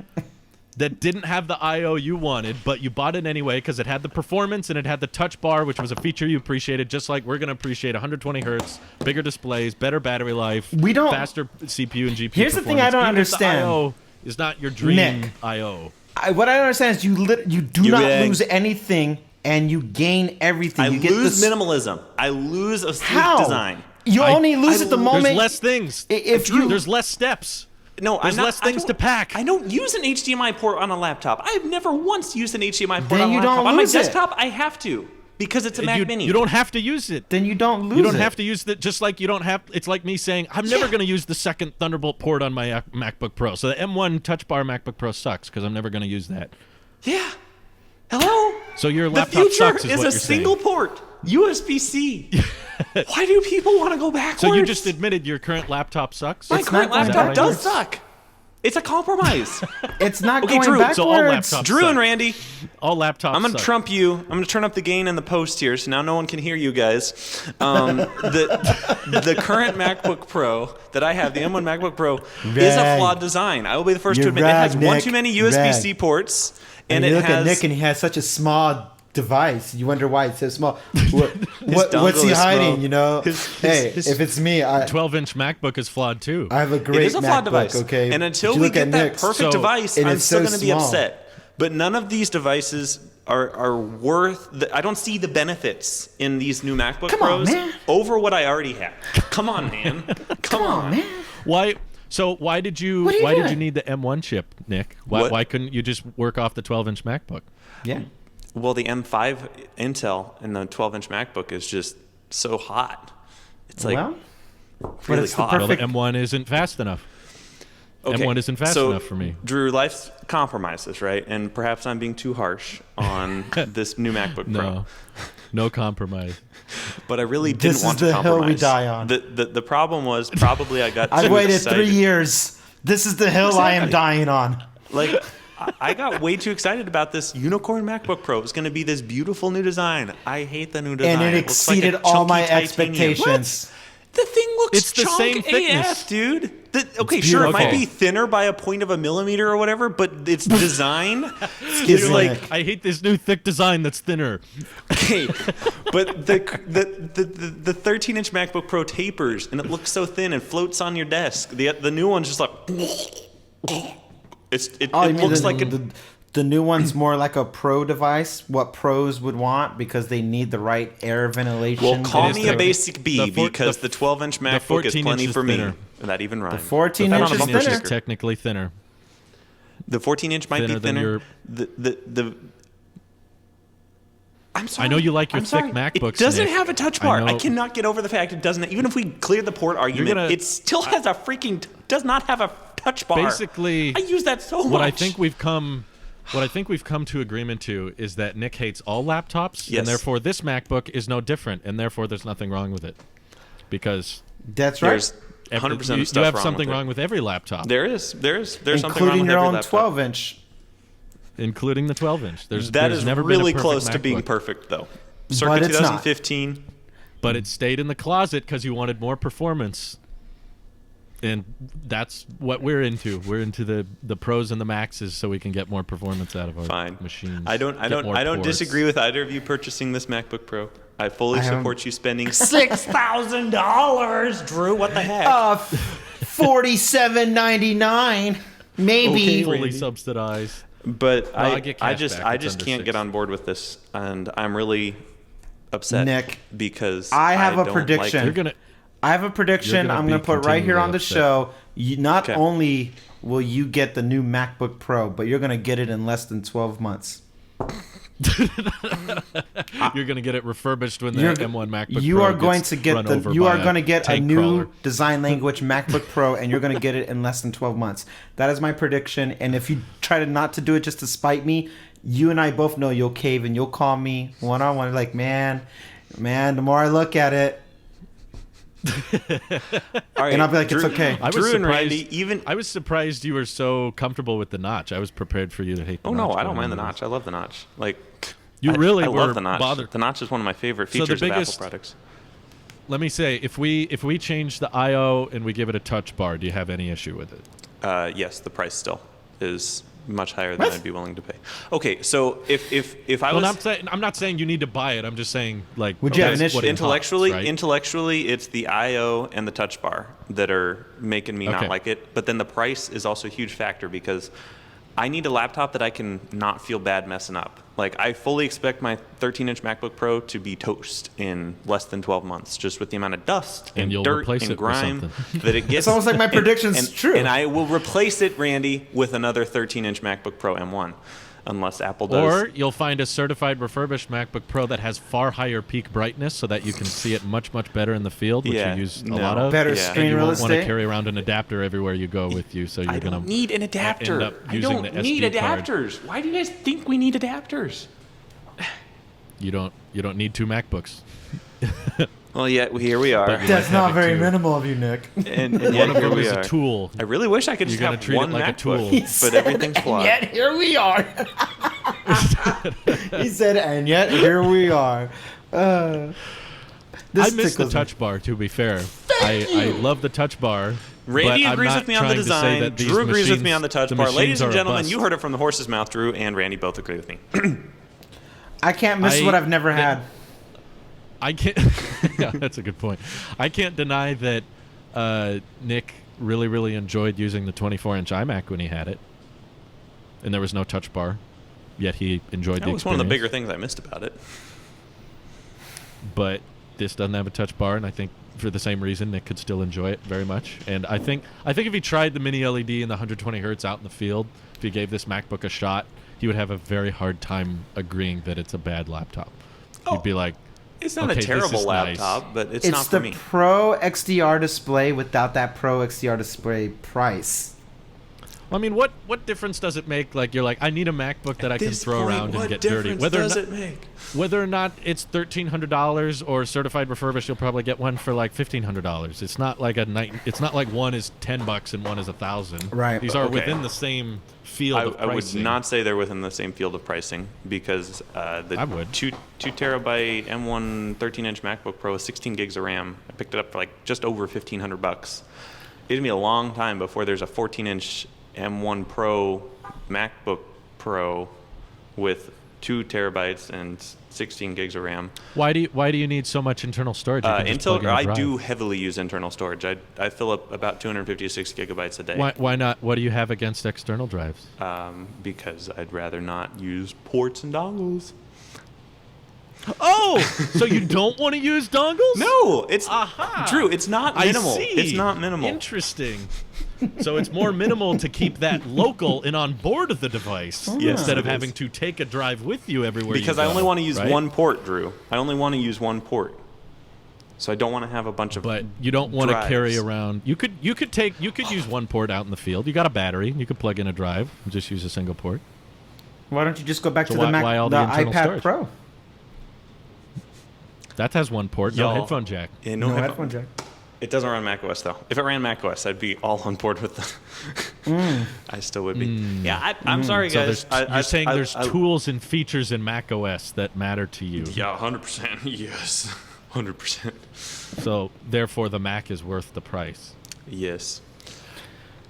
that didn't have the I/O you wanted, but you bought it anyway because it had the performance and it had the touch bar, which was a feature you appreciated, just like we're going to appreciate 120 hertz, bigger displays, better battery life, faster CPU and GPU. Here's the thing I don't understand. The I/O is not your dream Nick, I/O. What I don't understand is you do not lose anything and you gain everything. I lose minimalism. I lose a sleek design. You only lose at the moment. There's less things. There's less steps. No, there's less things to pack. I don't use an HDMI port on a laptop. I've never once used an HDMI port on a laptop. On my desktop, I have to because it's a Mac Mini. You don't have to use it. Then you don't lose it. You don't have to use it. Just like you don't have. It's like me saying I'm never going to use the second Thunderbolt port on my MacBook Pro. So the M1 Touch Bar MacBook Pro sucks because I'm never going to use that. Yeah. Hello. So your laptop sucks. The future is a single port. USB-C. Why do people want to go backwards? So you just admitted your current laptop sucks? My current laptop does suck. It's a compromise. It's not going Drew, backwards. So all laptops Drew suck. and Randy. All laptops I'm going to trump you. I'm going to turn up the gain in the post here, so now no one can hear you guys. The current MacBook Pro that I have, the M1 MacBook Pro, is a flawed design. I will be the first to admit it has one too many USB-C ports. And you look at Nick and he has such a small device. You wonder why it's so small. What's he hiding? You know, if it's me, 12-inch MacBook is flawed too. I have a great MacBook. Device. Okay, and until we get that perfect device, I'm still going to be upset. But none of these devices are worth. I don't see the benefits in these new MacBook Pros over what I already have. Come on, man. Come on, man. Why? So why did you need the M1 chip, Nick? Why couldn't you just work off the 12-inch MacBook? Yeah. Well, the M5 Intel and the 12-inch MacBook is just so hot. It's like really hot. Well, the M1 isn't fast enough. Okay. M1 isn't fast enough for me. Drew, life's compromises, right? And perhaps I'm being too harsh on this new MacBook Pro. No compromise. But I really didn't want to compromise. This is the hill we die on. The problem was probably I got I've waited 3 years. This is the hill I am dying on. Like, I got way too excited about this unicorn MacBook Pro. It's going to be this beautiful new design. I hate the new design. And it exceeded all my expectations. The thing looks it's the same thickness, AF, dude. Sure, it might be thinner by a point of a millimeter or whatever, but its design is like... I hate this new thick design that's thinner. Okay, but the 13-inch MacBook Pro tapers, and it looks so thin and floats on your desk. The new one's just like... It looks like the new one's more like a pro device, what pros would want because they need the right air ventilation. Well, call me a basic B because the 12-inch MacBook is plenty for me. That even rhymes. The 14-inch is thinner. Is technically thinner. The 14-inch might be thinner. I'm sorry. I know you like your thick MacBooks. It doesn't have a touch bar. I cannot get over the fact it doesn't. Even if we clear the port argument, it still has a freaking does not have a touch bar. Basically, I use that so much. What I think we've come to agreement to is that Nick hates all laptops, and therefore this MacBook is no different, and therefore there's nothing wrong with it, because that's right. There's 100% of stuff you have something wrong with every laptop. There's something wrong with every laptop, including your own 12-inch. Including the 12-inch. There's never really been close to being perfect, though. Circa 2015. But it stayed in the closet because you wanted more performance. And that's what we're into. We're into the pros and the maxes so we can get more performance out of our machines. I don't disagree with either of you purchasing this MacBook Pro. I fully support you spending $6,000, Drew. What the heck? $47.99, maybe. Fully subsidized. But I just can't get on board with this, and I'm really upset, Nick, because I have a prediction. Like I have a prediction. I'm going to put right here on the show. Not only will you get the new MacBook Pro, but you're going to get it in less than 12 months. You're going to get it refurbished when the M1 MacBook you Pro are going to get you are going to get a new crawler. design language MacBook Pro, and you're going to get it in less than 12 months. That is my prediction. And if you try to not to do it just to spite me, you and I both know you'll cave and you'll call me one-on-one like, man, the more I look at it, All right, And I'll be like, Drew, it's okay. Drew and Randy, I was surprised you were so comfortable with the notch. I was prepared for you to hate the notch. Oh, no, I don't going mind the into notch. this. I love the notch. Like, You I really love were the notch. bothered. The notch is one of my favorite So the features of Apple biggest- products. Let me say, if we change the I/O and we give it a touch bar, do you have any issue with it? Yes, the price still is much higher than I'd be willing to pay. Okay, so if I Well, was I'm not saying you need to buy it. I'm just saying, like, Would you have that's an issue? what it intellectually, costs, right? intellectually, it's the I/O and the touch bar that are making me Okay. not like it. But then the price is also a huge factor because I need a laptop that I can not feel bad messing up. Like, I fully expect my 13-inch MacBook Pro to be toast in less than 12 months, just with the amount of dust And and you'll dirt replace and it with grime something. that it gets. It's almost like my prediction's true. And I will replace it, Randy, with another 13-inch MacBook Pro M1, unless Apple does. Or you'll find a certified refurbished MacBook Pro that has far higher peak brightness so that you can see it much, much better in the field, which Yeah, you use no. a lot of. Better Yeah. screen And you real won't want to estate. carry around an adapter everywhere you go with you, so you're I going don't to need an adapter. end up I using don't the need SD card. adapters. Why do you guys think we need adapters? You don't need two MacBooks. Well, yet here we are. But you That's like not having very two. minimal of you, Nick. And One yet of here them we is are. a tool. I really wish I could You just gotta have treat it one like a MacBook, tool. but everything's flawed. Yet here we are. He said, and yet here we are. I This miss the tickles me. touch bar, to be fair. I love the touch bar. Randy but I'm agrees not with me on the trying to say design. that these Drew agrees with me machines- on the touch the bar. machines Ladies and are a gentlemen, bust. you heard it from the horse's mouth. Drew and Randy both agree with me. I can't miss what I've never had. I can't. Yeah, that's a good point. I can't deny that Nick really, really enjoyed using the 24-inch iMac when he had it, and there was no touch bar. Yet he enjoyed That the was one of the experience. bigger things I missed about it. But this doesn't have a touch bar, and I think for the same reason Nick could still enjoy it very much. And I think if he tried the mini LED and the 120 hertz out in the field, if he gave this MacBook a shot, he would have a very hard time agreeing that it's a bad laptop. He'd be like, It's not okay, a this terrible is nice. laptop, but it's It's not for the me. Pro XDR display without that Pro XDR display price. I mean, what difference does it make? Like, you're like, I need a MacBook that I can This throw point, around and what get dirty. difference Whether or does not, it make? whether or not it's $1,300 or certified refurbished, you'll probably get one for like $1,500. It's not like it's not like one is $10 and one is $1,000. Right. These are Okay. within the same field of I would pricing. not say they're within the same field of pricing because the I would. 2 terabyte M1 13-inch MacBook Pro with 16 gigs of RAM, I picked it up for like just over $1,500. It'd be a long time before there's a 14-inch M1 Pro MacBook Pro with 2 terabytes and 16 gigs of RAM. Why do you need so much internal storage? You can just plug in a I drive. do heavily use internal storage. I fill up about 256 gigabytes a day. Why not? What do you have against external drives? Because I'd rather not use ports and dongles. Oh, so you don't want to use dongles? No, it's Aha. Drew. It's not minimal. I see. It's not minimal. Interesting. So it's more minimal to keep that local and on board of the device Yes, instead of it is. having to take a drive with you everywhere Because you I go, only want to use right? one port, Drew. I only want to use one port. So I don't want to have a bunch of. But you don't want to carry drives. around. You could use one port out in the field. You got a battery. You could plug in a drive and just use a single port. Why don't you just go back So to the why all the internal iPad storage? Pro? That has one port, no Y'all- headphone jack. Yeah, No no headphone jack. It doesn't run macOS though. If it ran macOS, I'd be all on board with the. I still would be. Yeah, I'm sorry, So guys. you're saying there's tools and features in macOS that matter to you. Yeah, 100%. Yes, 100%. So therefore, the Mac is worth the price. Yes.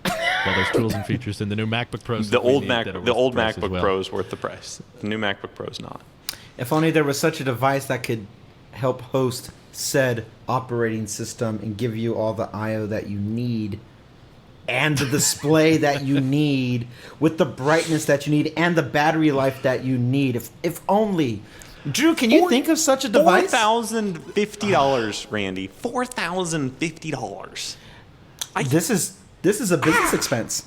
Well, there's tools and features in the new MacBook Pros. The that we old need Mac, that are worth the old price as MacBook well. Pro is worth the price. The new MacBook Pro is not. If only there was such a device that could help host said operating system and give you all the I/O that you need and the display that you need with the brightness that you need and the battery life that you need. If only. Drew, can you think of such a device? $4,050, Randy. $4,050. This is a business expense.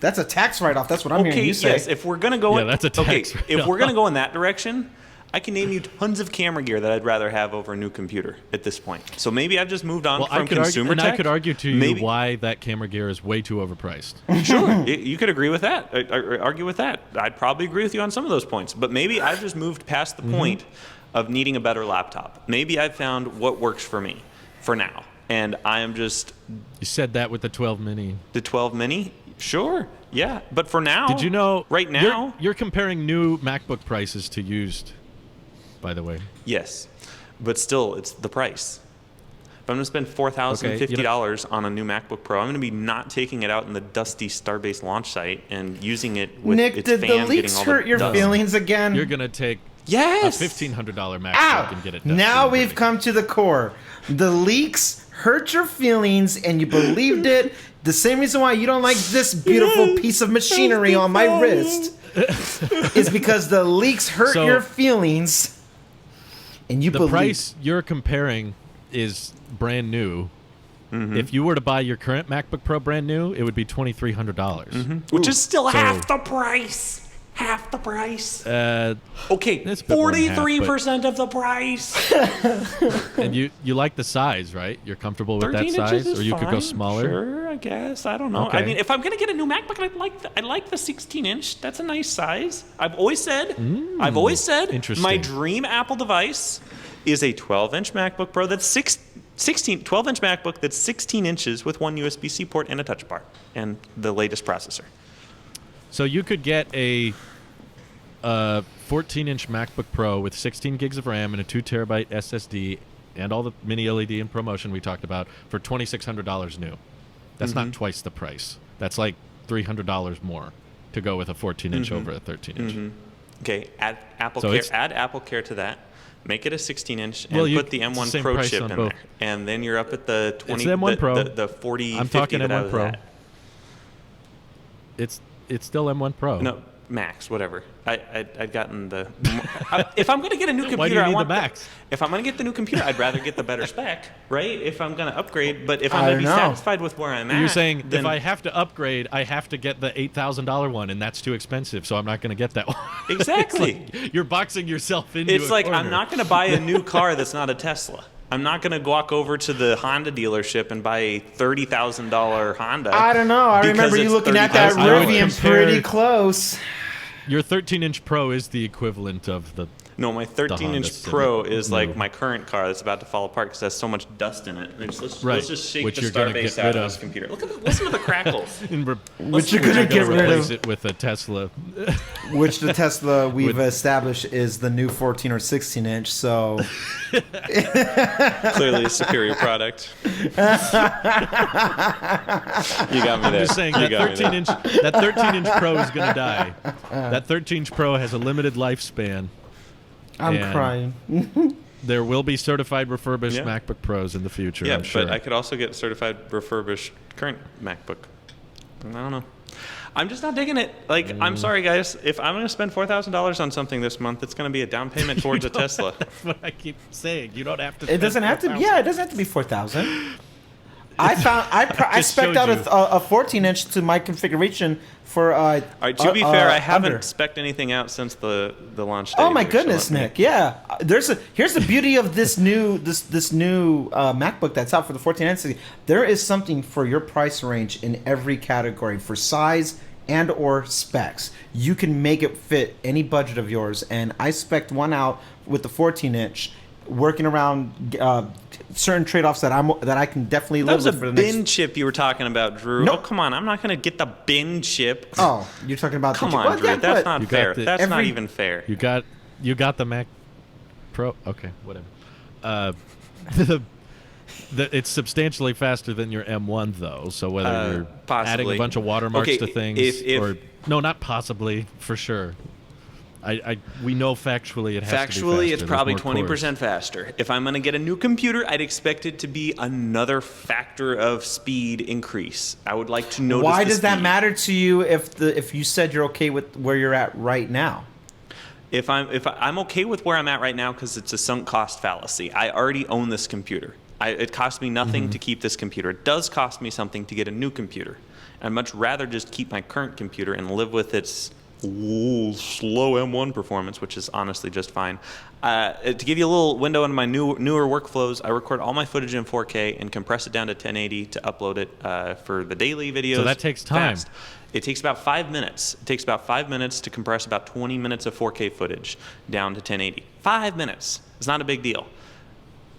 That's a tax write-off. That's what I'm hearing you say. Yes. If we're gonna go, Yeah, that's a tax if we're gonna go in that direction, I can name you tons of camera gear that I'd rather have over a new computer at this point. So maybe I've just moved on Well, from consumer tech. I could argue to Maybe- you why that camera gear is way too overpriced. Sure, you could agree with that. Argue with that. I'd probably agree with you on some of those points. But maybe I've just moved past the point of needing a better laptop. Maybe I've found what works for me for now. and I am just... You said that with the 12 mini. The 12 mini? Sure, yeah. But for now... Did you know... Right now... You're comparing new MacBook prices to used, by the way. Yes, but still, it's the price. If I'm going to spend $4,050 on a new MacBook Pro, I'm going to be not taking it out in the dusty Starbase launch site and using it with Nick, its did fan the getting leaks all hurt the your dust. feelings again? You're going to take Yes! a $1,500 MacBook Ow! and get it done. Now we've come to the core. The leaks hurt your feelings and you believed it. The same reason why you don't like this beautiful piece of machinery on my wrist is because the leaks hurt your feelings and you believe. The price you're comparing is brand new. Mm-hmm. If you were to buy your current MacBook Pro brand new, it would be $2,300. Mm-hmm. Which is still half the price. Half the price. Okay, 43% of the price. And you like the size, right? You're comfortable with that size, or you could go smaller. Sure, I guess. I don't know. Okay. I mean, if I'm gonna get a new MacBook, I like the 16-inch. That's a nice size. I've always said my dream Apple device is a 12-inch MacBook Pro that's 12-inch MacBook that's 16 inches with one USB-C port and a touch bar and the latest processor. So you could get a 14-inch MacBook Pro with 16 gigs of RAM and a 2 terabyte SSD and all the mini LED in promotion we talked about for $2,600 new. That's not twice the price. That's like $300 more to go with a 14-inch over a 13-inch. Okay, add Apple Care to that. Make it a 16-inch and put the M1 Pro chip in there, and then you're up at the 20. It's the M1 Pro. The 40. I'm 50 talking that M1 Pro. That. It's still M1 Pro. No, Max, whatever. I'd gotten the. If I'm going to get a new computer, why do you need I want the Max? If I'm going to get the new computer, I'd rather get the better spec, right? If I'm going to upgrade, but if I'm going to be satisfied with where I'm at, you're saying then, if I have to upgrade, I have to get the $8,000 one, and that's too expensive, so I'm not going to get that one. Exactly. Like you're boxing yourself into. It's like corner. I'm not going to buy a new car that's not a Tesla. I'm not going to walk over to the Honda dealership and buy a $30,000 Honda. I don't know. I remember you looking at that Rivian pretty close. Your 13-inch Pro is the equivalent of the. No, my 13-inch Pro is like my current car that's about to fall apart because it has so much dust in it. Let's just shake the Starbase out of this computer. Listen to the crackles. Which you're going to get rid of. It with a Tesla. Which the Tesla we've established is the new 14 or 16-inch, so... Clearly a superior product. You got me there. I'm just saying that 13-inch Pro is going to die. That 13-inch Pro has a limited lifespan. I'm crying. There will be certified refurbished MacBook Pros in the future, I'm sure. But I could also get certified refurbished current MacBook. I don't know. I'm just not digging it. Like, I'm sorry, guys. If I'm going to spend $4,000 on something this month, it's going to be a down payment towards a Tesla. That's what I keep saying. You don't have to. It doesn't have to. Yeah, it doesn't have to be $4,000. I spec'd out a 14-inch to my configuration for. All right. To be fair, I haven't spec'd anything out since the launch date. Oh my goodness, Nick! Yeah, here's the beauty of this new MacBook that's out for the 14-inch. There is something for your price range in every category for size and or specs. You can make it fit any budget of yours, and I spec'd one out with the 14-inch. Working around certain trade-offs that I can definitely live with for the next. That was a bin chip you were talking about, Drew. No. Oh, come on. I'm not going to get the bin chip. Oh, you're talking about Come on, Drew. That's not fair. That's not even fair. You got the Mac Pro. Okay, whatever. It's substantially faster than your M1, though. So whether you're adding a bunch of watermarks to things, or no, not possibly, for sure. We know factually it has to be faster. Factually, it's probably 20% faster. If I'm going to get a new computer, I'd expect it to be another factor of speed increase. I would like to notice. Why does that matter to you if you said you're okay with where you're at right now? If I'm okay with where I'm at right now because it's a sunk cost fallacy. I already own this computer. It cost me nothing to keep this computer. It does cost me something to get a new computer. I'd much rather just keep my current computer and live with its slow M1 performance, which is honestly just fine. To give you a little window into my newer workflows, I record all my footage in 4K and compress it down to 1080 to upload it for the daily videos. So that takes time. Fast. It takes about 5 minutes. It takes about 5 minutes to compress about 20 minutes of 4K footage down to 1080. 5 minutes. It's not a big deal.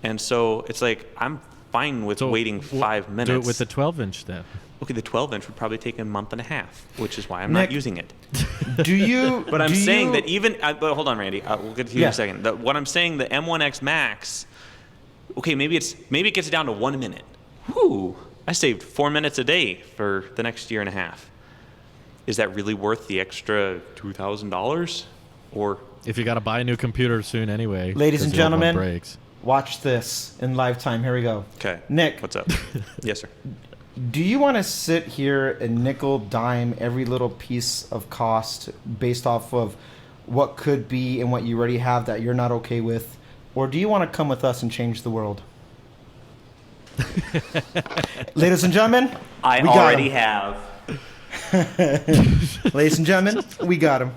And so it's like I'm fine with waiting 5 minutes. Do it with the 12-inch then. Okay, the 12-inch would probably take a month and a half, which is why I'm not using it. Do you? But I'm saying that even. But hold on, Randy. We'll get to you in a second. What I'm saying, the M1X Max. Okay, maybe it gets it down to 1 minute. Whew! I saved 4 minutes a day for the next year and a half. Is that really worth the extra $2,000? Or if you got to buy a new computer soon anyway, ladies and gentlemen, breaks. Watch this in live time. Here we go. Okay. Nick, what's up? Yes, sir. Do you want to sit here and nickel dime every little piece of cost based off of what could be and what you already have that you're not okay with? Or do you want to come with us and change the world? Ladies and gentlemen, I already have. Ladies and gentlemen, we got him.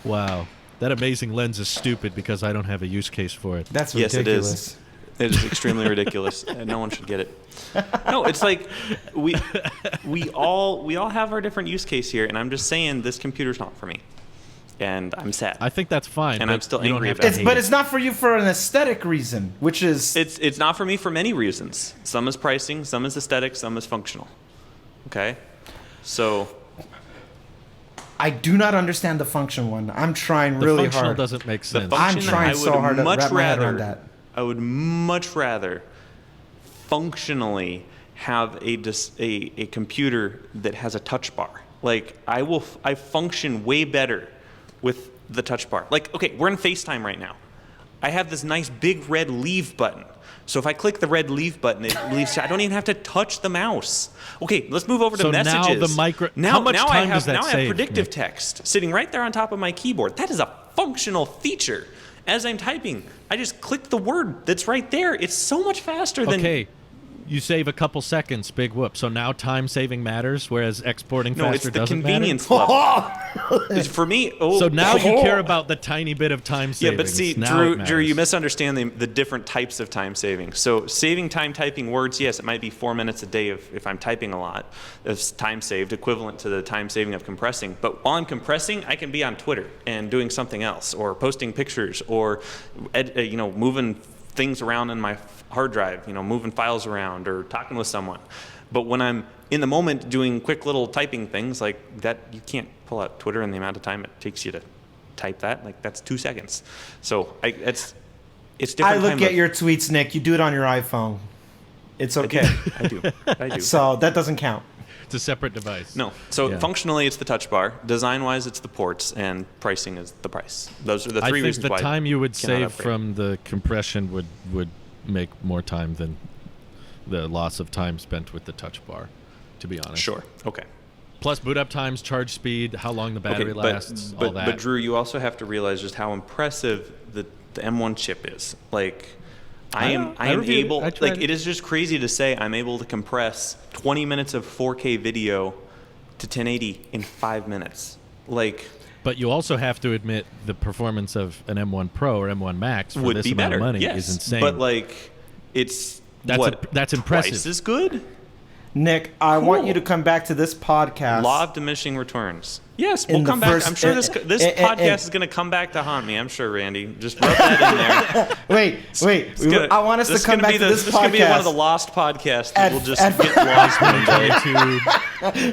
Wow. That amazing lens is stupid because I don't have a use case for it. That's ridiculous. Yes, it is. It is extremely ridiculous. No one should get it. No, it's like we all have our different use case here, and I'm just saying this computer's not for me, and I'm sad. I think that's fine, and I'm still angry about it. But it's not for you for an aesthetic reason, which is it's not for me for many reasons. Some is pricing, some is aesthetic, some is functional. Okay, so I do not understand the function one. I'm trying really hard. The functional doesn't make sense. I'm trying so hard to wrap my head around that. I would much rather functionally have a computer that has a touch bar. Like I function way better with the touch bar. Like, okay, we're in FaceTime right now. I have this nice big red leave button. So if I click the red leave button, it leaves. I don't even have to touch the mouse. Okay, let's move over to messages. How much time does that now save? I have predictive text sitting right there on top of my keyboard. That is a functional feature. As I'm typing, I just click the word that's right there. It's so much faster than... Okay, you save a couple seconds, big whoop. So now time saving matters, whereas exporting faster doesn't matter? No, it's the convenience level. It's for me... Oh, so now you care about the tiny bit of time saving. Yeah, but see, Drew, you misunderstand the different types of time saving. So saving time typing words, yes, it might be 4 minutes a day if I'm typing a lot. It's time saved, equivalent to the time saving of compressing. But while I'm compressing, I can be on Twitter and doing something else, or posting pictures, or moving things around in my hard drive, moving files around or talking with someone. But when I'm in the moment doing quick little typing things like that, you can't pull out Twitter in the amount of time it takes you to type that. Like, that's 2 seconds. So it's different. I look at your tweets, Nick. You do it on your iPhone. It's okay. I do. So that doesn't count. It's a separate device. No. So functionally, it's the touch bar. Design-wise, it's the ports, and pricing is the price. Those are the three reasons why. I think the time you would save upgrade from the compression would make more time than the loss of time spent with the touch bar, to be honest. Sure. Okay. Plus boot up times, charge speed, how long the battery lasts, all that. But Drew, you also have to realize just how impressive the M1 chip is. Like, I am able, it is just crazy to say I'm able to compress 20 minutes of 4K video to 1080 in 5 minutes. Like, but you also have to admit the performance of an M1 Pro or M1 Max for this amount of money is insane. But like, that's impressive. Twice as good? Nick, I want you to come back to this podcast. Law of diminishing returns. Yes, we'll come back. I'm sure this podcast is going to come back to haunt me. I'm sure, Randy. Just rub that in there. Wait. I want us to come back to this podcast. This is going to be one of the lost podcasts that will just get lost one day.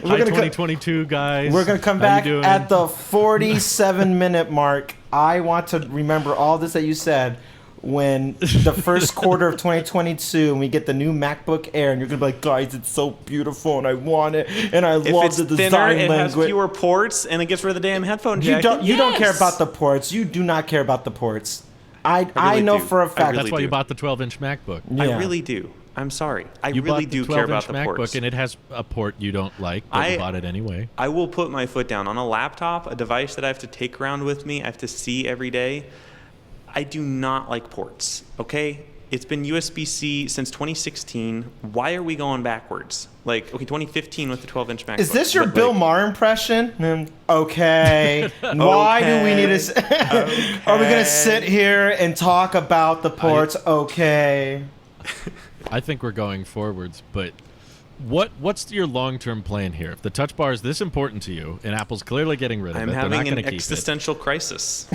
2022, guys. We're going to come back at the 47-minute mark. I want to remember all this that you said when the first quarter of 2022 and we get the new MacBook Air, and you're gonna be like, guys, it's so beautiful and I want it and I love the design language. It has fewer ports and it gets rid of the damn headphone jack. You don't care about the ports. You do not care about the ports. I know for a fact. That's why you bought the 12-inch MacBook. Yeah. I really do. I'm sorry. I really do care about the MacBook, ports. And it has a port you don't like, but you bought it anyway. I will put my foot down on a laptop, a device that I have to take around with me, I have to see every day. I do not like ports, okay? It's been USB-C since 2016. Why are we going backwards? Like, okay, 2015 with the 12-inch MacBook. Is this your Bill Maher impression? Okay. Why do we need to... Are we going to sit here and talk about the ports? Okay. I think we're going forwards, but what's your long-term plan here? If the touch bar is this important to you, and Apple's clearly getting rid of it, they're not going to keep it. I'm having an existential crisis.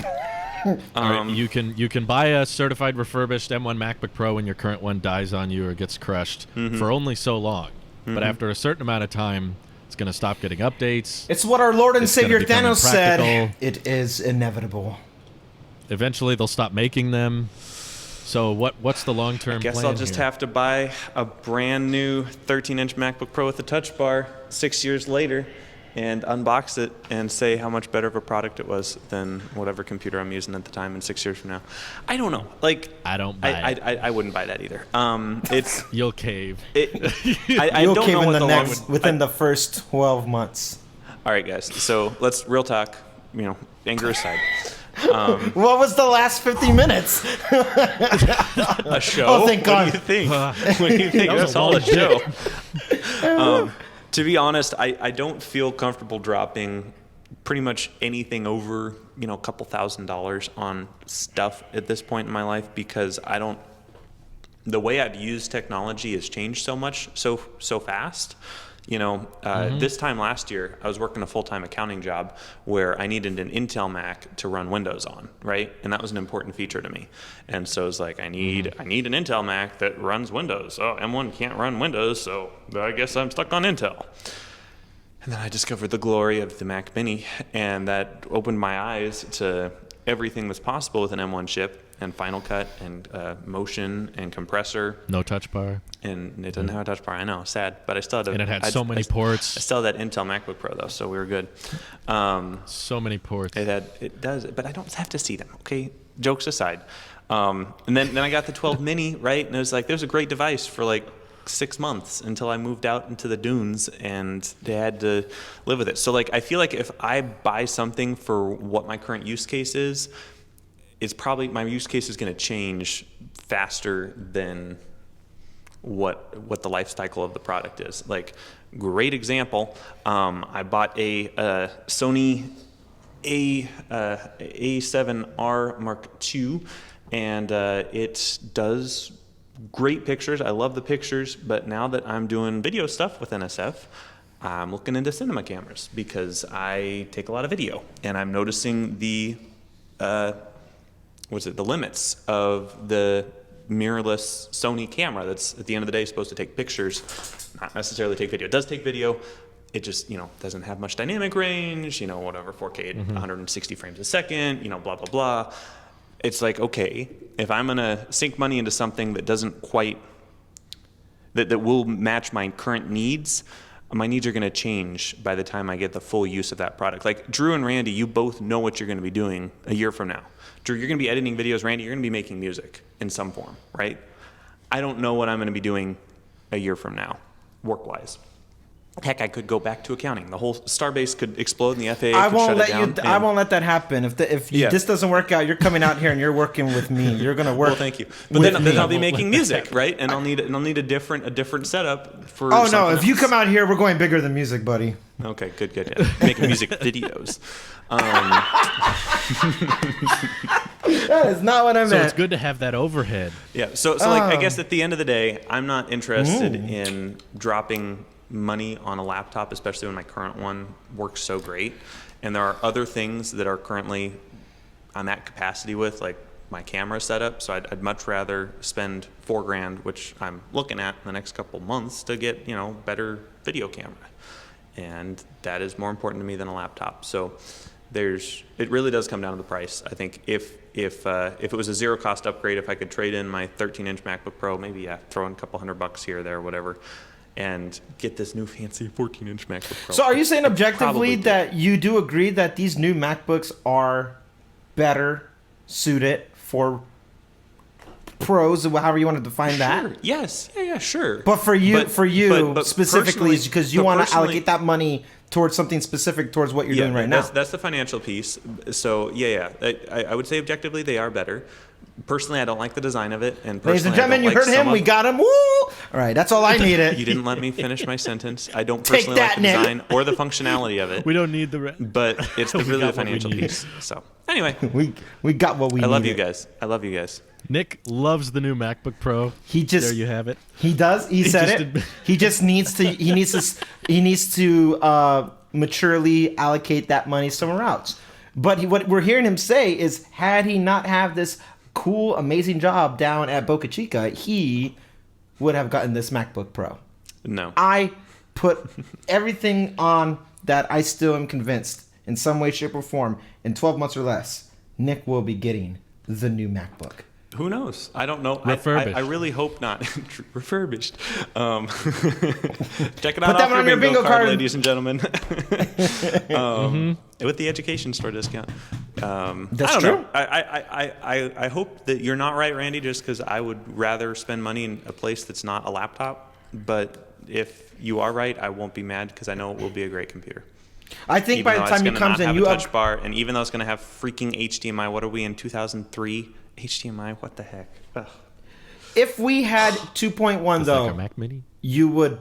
You can buy a certified refurbished M1 MacBook Pro when your current one dies on you or gets crushed for only so long. But after a certain amount of time, it's going to stop getting updates. It's what our Lord and Savior Thanos said. impractical. It is inevitable. Eventually, they'll stop making them. So what's the long-term plan? Guess I'll just here? have to buy a brand new 13-inch MacBook Pro with a touch bar 6 years later and unbox it and say how much better of a product it was than whatever computer I'm using at the time in 6 years from now. I don't know. Like, I don't buy it. I wouldn't buy that either. It's You'll cave. I You'll don't cave know what in the within the first 12 months. All right, guys. So let's real talk. Anger aside. What was the last 50 minutes? A show? Oh, thank God. What do you think? What do you think? That was That's a all a long show. To be honest, I don't feel comfortable dropping pretty much anything over, a couple $1,000s on stuff at this point in my life because the way I've used technology has changed so much so fast. This time last year, I was working a full-time accounting job where I needed an Intel Mac to run Windows on, right? And that was an important feature to me. And so it's like, I need an Intel Mac that runs Windows. Oh, M1 can't run Windows, so I guess I'm stuck on Intel. And then I discovered the glory of the Mac Mini, and that opened my eyes to everything that's possible with an M1 chip and Final Cut and Motion and compressor. No touch bar. And it doesn't have a touch bar. I know, sad, but I still had. And it had so many ports. I still had that Intel MacBook Pro though, so we were good. So many ports. It does, but I don't have to see them. Okay, jokes aside. And then I got the 12 Mini, right? And it was like, there's a great device for like 6 months until I moved out into the dunes and they had to live with it. So like, I feel like if I buy something for what my current use case is, it's probably my use case is going to change faster than what the life cycle of the product is. Like, great example, I bought a Sony A7R Mark II, and it does great pictures. I love the pictures, but now that I'm doing video stuff with NSF, I'm looking into cinema cameras because I take a lot of video, and I'm noticing the limits of the mirrorless Sony camera that's at the end of the day supposed to take pictures, not necessarily take video. It does take video. It just, doesn't have much dynamic range, whatever, 4K, 160 frames a second, blah, blah, blah. It's like, okay, if I'm going to sink money into something that doesn't quite, that will match my current needs, my needs are going to change by the time I get the full use of that product. Like Drew and Randy, you both know what you're going to be doing a year from now. Drew, you're going to be editing videos. Randy, you're going to be making music in some form, right? I don't know what I'm going to be doing a year from now, work-wise. Heck, I could go back to accounting. The whole Starbase could explode and the FAA I could won't shut let it down. I won't let that happen. If this doesn't work out, you're coming out here and you're working with me. You're gonna work. Well, thank you. But then I'll be making music, right? And I'll need a different setup for. Oh no! If else. you come out here, we're going bigger than music, buddy. Okay, good. Yeah. Making music videos. That is not what I meant. So it's good to have that overhead. Yeah. So like, I guess at the end of the day, I'm not interested in dropping money on a laptop, especially when my current one works so great. And there are other things that are currently I'm at capacity with, like my camera setup. So I'd much rather spend $4,000, which I'm looking at in the next couple months, to get better video camera. And that is more important to me than a laptop. So it really does come down to the price. I think if it was a zero cost upgrade, if I could trade in my 13-inch MacBook Pro, maybe throw in a couple $100 here or there, whatever, and get this new fancy 14-inch MacBook Pro. So are you saying objectively that you do agree that these new MacBooks are better suited for pros, however you want to define that? Sure. Yes. Yeah, sure. But for you specifically, because you want to allocate that money towards something specific towards what you're doing right now. That's the financial piece. So I would say objectively they are better. Personally, I don't like the design of it. And ladies and gentlemen, you heard him. We got him. Woo! All right, that's all I needed. You didn't let me finish my sentence. I don't personally like the design or the functionality of it. We don't need the rest. But it's really the financial piece. So anyway, we got what we needed. I love you guys. Nick loves the new MacBook Pro. There you have it. He does. He said it. He just needs to. He needs to maturely allocate that money somewhere else. But what we're hearing him say is, had he not have this cool, amazing job down at Boca Chica, he would have gotten this MacBook Pro. No. I put everything on that I still am convinced in some way, shape, or form in 12 months or less, Nick will be getting the new MacBook. Who knows? I don't know. Refurbished. I really hope not. Refurbished. Check it Put out that off one on your your bingo bingo card, card. ladies and gentlemen. With the education store discount. That's I don't true. know. I hope that you're not right, Randy, just because I would rather spend money in a place that's not a laptop. But if you are right, I won't be mad because I know it will be a great computer. I think Even by the though time it's he gonna comes not in, have you a up. touch bar, and even though it's going to have freaking HDMI, what are we in 2003? HDMI, what the heck? Ugh. If we had 2.1 though, like a Mac Mini. you wouldn't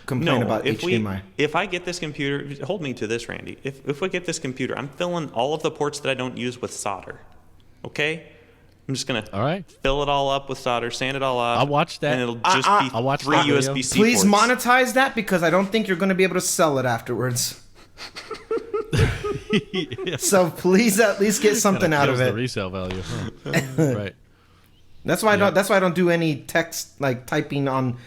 complain about if HDMI. If I get this computer, hold me to this, Randy. If we get this computer, I'm filling all of the ports that I don't use with solder. Okay? I'm just gonna fill it all up with solder, sand it all up. I'll watch that. And it'll just be I'll watch 3 that video. USB-C Please ports. monetize that because I don't think you're going to be able to sell it afterwards. So please at least get something out of The it. resale value. Huh? Right. That's why I don't do any text like typing on.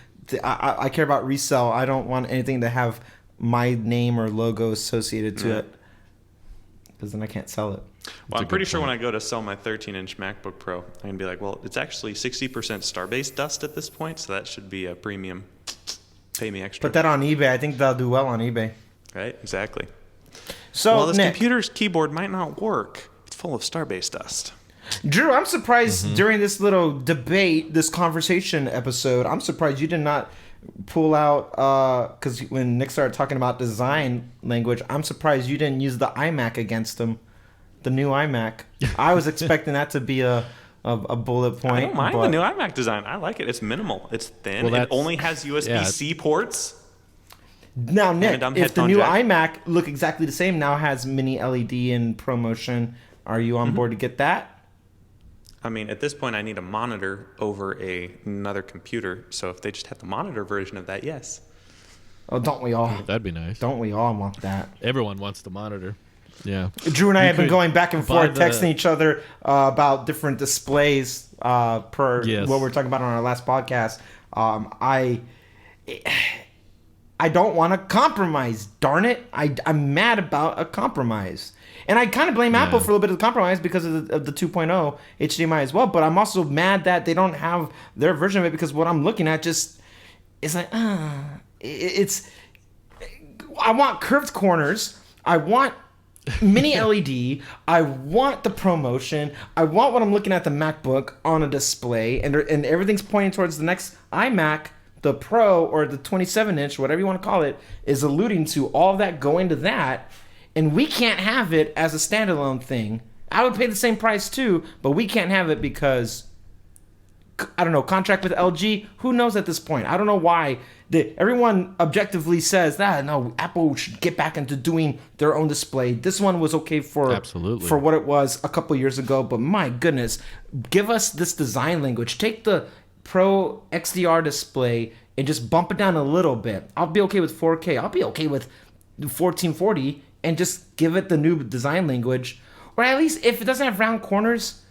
I care about resell. I don't want anything to have my name or logo associated to it because then I can't sell it. Well, I'm pretty sure when I go to sell my 13-inch MacBook Pro, I'm going to be like, well, it's actually 60% Starbase dust at this point, so that should be a premium. Pay me extra. Put that on eBay. I think they'll do well on eBay. Right? Exactly. So, well, this Nick, computer's keyboard might not work. It's full of Starbase dust. Drew, I'm surprised during this little debate, this conversation episode, I'm surprised you did not pull out, because when Nick started talking about design language, I'm surprised you didn't use the iMac against him, the new iMac. I was expecting that to be a bullet point. I don't mind the new iMac design. I like it. It's minimal. It's thin. Well, it only has USB-C ports. Now, Nick, dumb if the headphone new jack. iMac look exactly the same, now has mini LED and ProMotion, are you on board to get that? I mean, at this point, I need a monitor over another computer. So if they just have the monitor version of that, yes. Oh, don't we all? That'd be nice. Don't we all want that? Everyone wants the monitor. Yeah. Drew and I have been could going back and buy forth, texting each other about different displays per what we're talking about on our last podcast. I don't want to compromise. Darn it! I'm mad about a compromise, and I kind of blame Apple for a little bit of the compromise because of the 2.0 HDMI as well. But I'm also mad that they don't have their version of it because what I'm looking at just is like, it's. I want curved corners. I want mini LED. I want the ProMotion. I want what I'm looking at the MacBook on a display, and everything's pointing towards the next iMac, the Pro or the 27-inch, whatever you want to call it, is alluding to all that going to that, and we can't have it as a standalone thing. I would pay the same price too, but we can't have it because, I don't know, contract with LG. Who knows at this point? I don't know why. Everyone objectively says that no, Apple should get back into doing their own display. This one was okay for what it was a couple years ago, but my goodness, give us this design language. Take the Pro XDR display and just bump it down a little bit. I'll be okay with 4K. I'll be okay with 1440 and just give it the new design language. Or at least if it doesn't have round corners,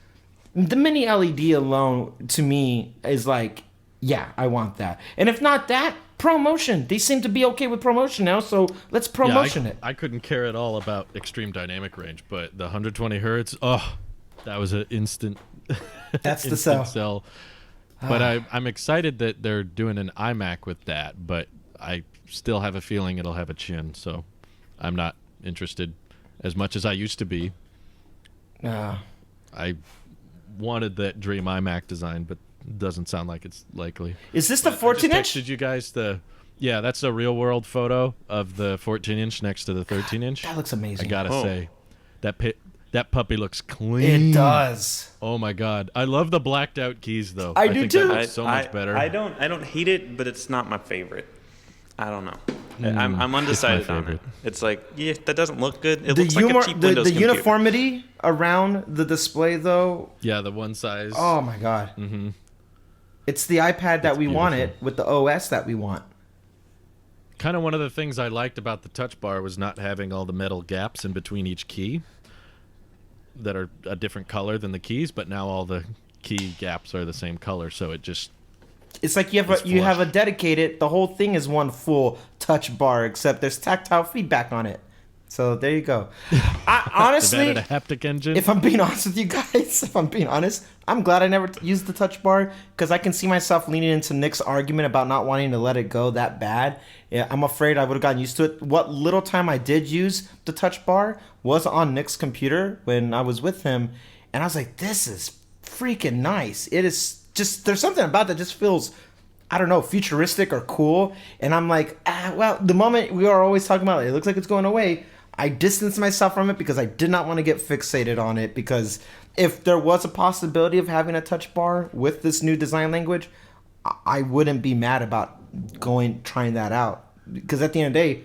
the mini LED alone to me is like, yeah, I want that. And if not that, ProMotion. They seem to be okay with ProMotion now, so let's ProMotion it. I couldn't care at all about extreme dynamic range, but the 120 hertz, that was an instant. That's the sell. But I'm excited that they're doing an iMac with that, but I still have a feeling it'll have a chin, so I'm not interested as much as I used to be. I wanted that dream iMac design, but doesn't sound like it's likely. Is this the 14-inch? I just texted you guys that's a real world photo of the 14-inch next to the 13-inch. That looks amazing. I gotta say, that puppy looks clean. It does. Oh my god, I love the blacked out keys though. I do think too. That looks so much better. I don't hate it, but it's not my favorite. I don't know. I'm undecided on it. It's like, yeah, that doesn't look good. It looks like a cheap Windows the computer. uniformity around the display though. Yeah, the one size. Oh my god. Mm-hmm. It's the iPad that we wanted with the OS that we want. kind of one of the things I liked about the touch bar was not having all the metal gaps in between each key that are a different color than the keys, but now all the key gaps are the same color, so it just it's like you have a dedicated, the whole thing is one full touch bar, except there's tactile feedback on it. So there you go. I honestly, a haptic engine. if I'm being honest with you guys, I'm glad I never used the touch bar, because I can see myself leaning into Nick's argument about not wanting to let it go that bad. Yeah, I'm afraid I would have gotten used to it. What little time I did use the touch bar was on Nick's computer when I was with him, and I was like, this is freaking nice. It is just, there's something about that just feels, I don't know, futuristic or cool. And I'm like, well, the moment we are always talking about it looks like it's going away, I distanced myself from it because I did not want to get fixated on it, because if there was a possibility of having a touch bar with this new design language, I wouldn't be mad about trying that out. Because at the end of the day,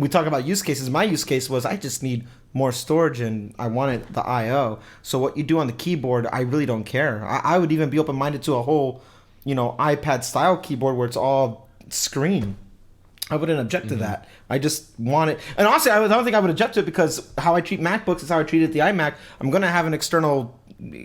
we talk about use cases. My use case was I just need more storage and I wanted the I/O. So what you do on the keyboard, I really don't care. I would even be open-minded to a whole, iPad style keyboard where it's all screen. I wouldn't object to that. I just want it. And honestly, I don't think I would object to it, because how I treat MacBooks is how I treated the iMac. I'm going to have an external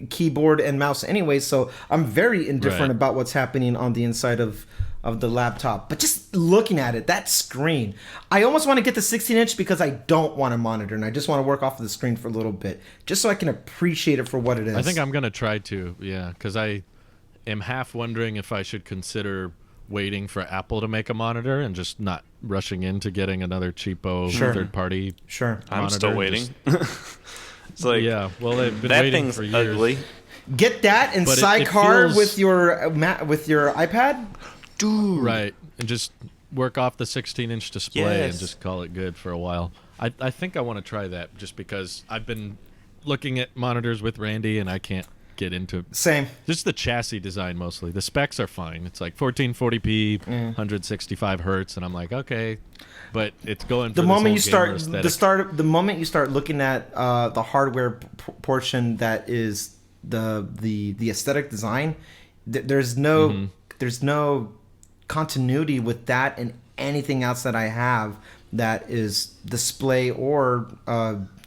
keyboard and mouse anyway, so I'm very indifferent about what's happening on the inside of the laptop. But just looking at it, that screen, I almost want to get the 16-inch because I don't want to monitor, and I just want to work off of the screen for a little bit, just so I can appreciate it for what it is. I think I'm going to try to, because I am half wondering if I should consider waiting for Apple to make a monitor and just not rushing into getting another cheapo third-party monitor. I'm still waiting. It's like, well, they've been that waiting thing's for years. ugly. Get that and sidecar with your iPad? Dude. Right, and just work off the 16-inch display and just call it good for a while. I think I want to try that, just because I've been looking at monitors with Randy and I can't get into same. Just the chassis design mostly. The specs are fine. It's like 1440p, 165 hertz, and I'm like, okay, but it's going for the moment you start aesthetic. the moment you start looking at the hardware portion that is the aesthetic design, there's no continuity with that and anything else that I have that is display or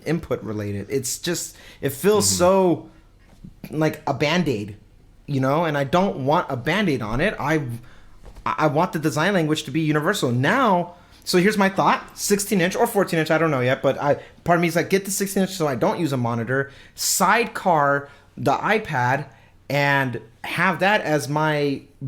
input related. It's just, it feels so like a Band-Aid, and I don't want a Band-Aid on it. I want the design language to be universal. Now, so here's my thought, 16-inch or 14-inch, I don't know yet, but part of me is like, get the 16-inch so I don't use a monitor, sidecar the iPad, and have that as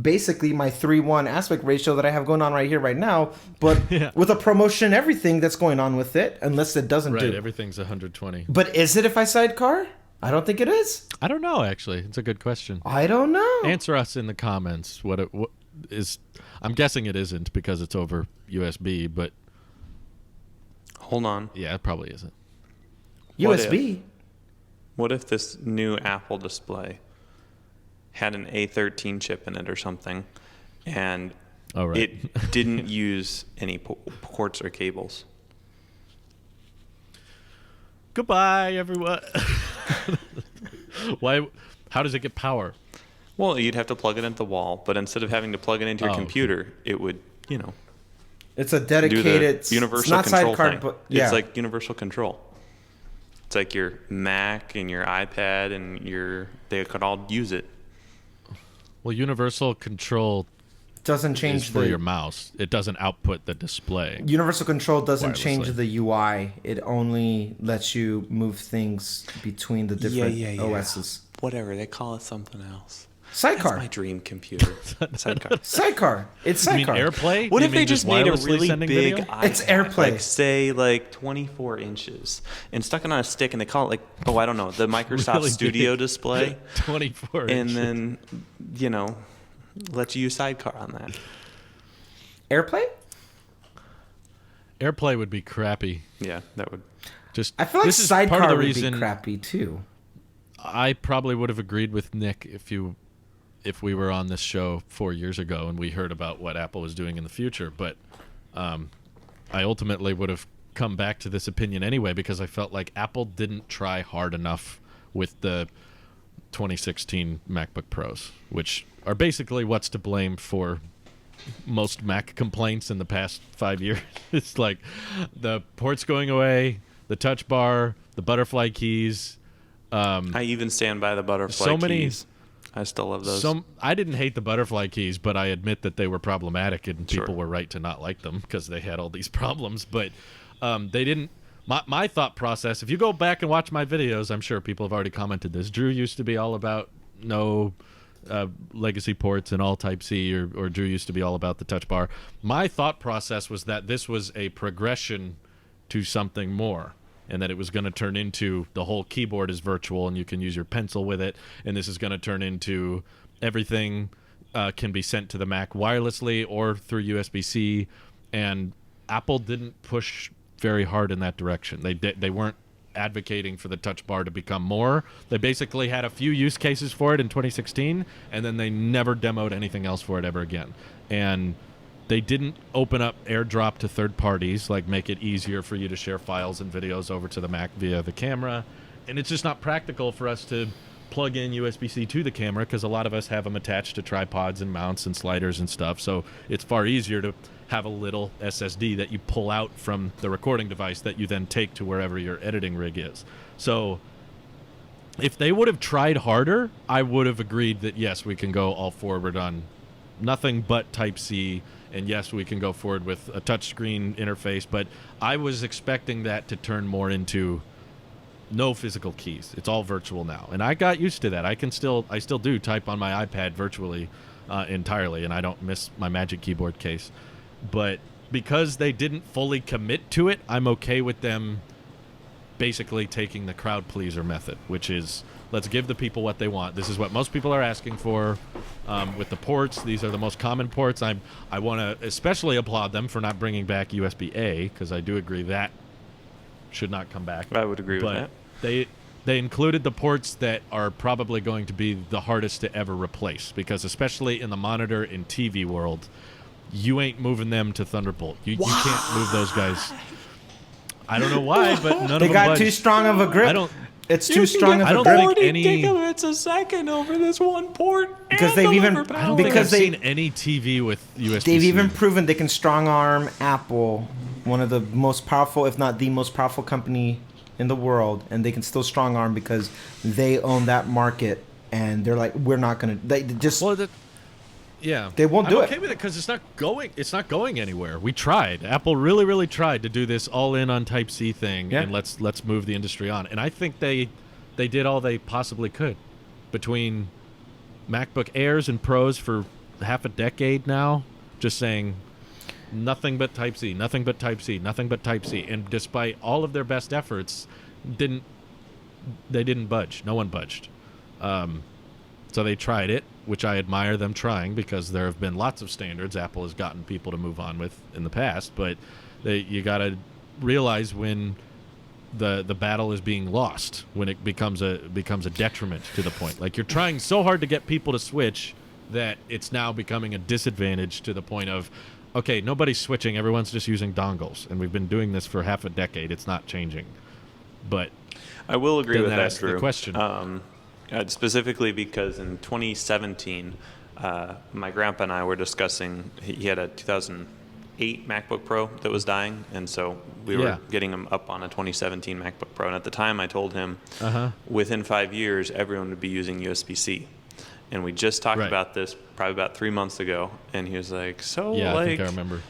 basically my 3:1 aspect ratio that I have going on right here, right now, but with a promotion, everything that's going on with it, unless it doesn't do. Right, everything's 120. But is it if I sidecar? I don't think it is. I don't know, actually. It's a good question. I don't know. Answer us in the comments what is. I'm guessing it isn't because it's over USB, but hold on. Yeah, it probably isn't. USB? What if this new Apple display had an A13 chip in it or something, and it didn't use any ports or cables? Goodbye, everyone. Why? How does it get power? Well, you'd have to plug it into the wall, but instead of having to plug it into your computer, it would, it's a dedicated do the universal control thing. It's like universal control. It's like your Mac and your iPad and they could all use it. Well, universal control doesn't change for your mouse. It doesn't output the display. Universal control doesn't change the UI. It only lets you move things between the different OSs. Whatever, they call it something else. Sidecar. That's my dream computer. Sidecar. Sidecar. It's sidecar. You mean AirPlay? What if they just made a really big iPad, it's AirPlay. Like 24 inches, and stuck it on a stick, and they call it I don't know, the Microsoft really Studio display. 24 and inches. And then, let you use Sidecar on that. AirPlay? AirPlay would be crappy. Yeah, that would. I feel like Sidecar would be crappy too. I probably would have agreed with Nick if we were on this show 4 years ago and we heard about what Apple was doing in the future, but I ultimately would have come back to this opinion anyway because I felt like Apple didn't try hard enough with the 2016 MacBook Pros, which are basically what's to blame for most Mac complaints in the past 5 years. It's like the ports going away, the touch bar, the butterfly keys. I even stand by the butterfly keys. I still love those. I didn't hate the butterfly keys, but I admit that they were problematic, and people were right to not like them because they had all these problems. But they didn't. My thought process, if you go back and watch my videos, I'm sure people have already commented this. Drew used to be all about no legacy ports and all Type-C, or Drew used to be all about the touch bar. My thought process was that this was a progression to something more, and that it was going to turn into the whole keyboard is virtual and you can use your pencil with it, and this is going to turn into everything can be sent to the Mac wirelessly or through USB-C, and Apple didn't push very hard in that direction. They weren't advocating for the touch bar to become more. They basically had a few use cases for it in 2016, and then they never demoed anything else for it ever again. And they didn't open up AirDrop to third parties, like make it easier for you to share files and videos over to the Mac via the camera. And it's just not practical for us to plug in USB-C to the camera because a lot of us have them attached to tripods and mounts and sliders and stuff. So it's far easier to have a little SSD that you pull out from the recording device that you then take to wherever your editing rig is. So if they would have tried harder, I would have agreed that, yes, we can go all forward on nothing but Type-C, and yes, we can go forward with a touchscreen interface, but I was expecting that to turn more into no physical keys. It's all virtual now, and I got used to that. I still do type on my iPad virtually entirely, and I don't miss my Magic Keyboard case. But because they didn't fully commit to it, I'm okay with them basically taking the crowd pleaser method, which is, let's give the people what they want. This is what most people are asking for with the ports. These are the most common ports. I want to especially applaud them for not bringing back USB-A, because I do agree that should not come back. I would agree with that. They included the ports that are probably going to be the hardest to ever replace, because especially in the monitor and TV world, you ain't moving them to Thunderbolt. You can't move those guys. I don't know why, but none of them They got budged. too strong of a grip. It's too strong of a grip. 40 gigabits a second over this one port. Because they've even I've seen any TV with USB-C. They've even proven they can strong arm Apple, one of the most powerful, if not the most powerful company in the world, and they can still strong arm because they own that market, and they're like, we're not gonna. They just. Yeah, they won't do it. I'm okay with it because it's not going. It's not going anywhere. We tried. Apple really, really tried to do this all-in on Type-C thing, and let's move the industry on. And I think they did all they possibly could. Between MacBook Airs and Pros for half a decade now, just saying nothing but Type-C, nothing but Type-C, nothing but Type-C. And despite all of their best efforts, they didn't budge. No one budged. So they tried it, which I admire them trying, because there have been lots of standards Apple has gotten people to move on with in the past. But you got to realize when the battle is being lost, when it becomes a detriment to the point. Like, you're trying so hard to get people to switch that it's now becoming a disadvantage to the point of, okay, nobody's switching, everyone's just using dongles, and we've been doing this for half a decade. It's not changing. But I will agree with that, Drew. The question. Specifically because in 2017, my grandpa and I were discussing, he had a 2008 MacBook Pro that was dying, and so we were getting him up on a 2017 MacBook Pro. And at the time I told him within 5 years, everyone would be using USB-C. And we just talked about this probably about 3 months ago, and he was like, I think I remember.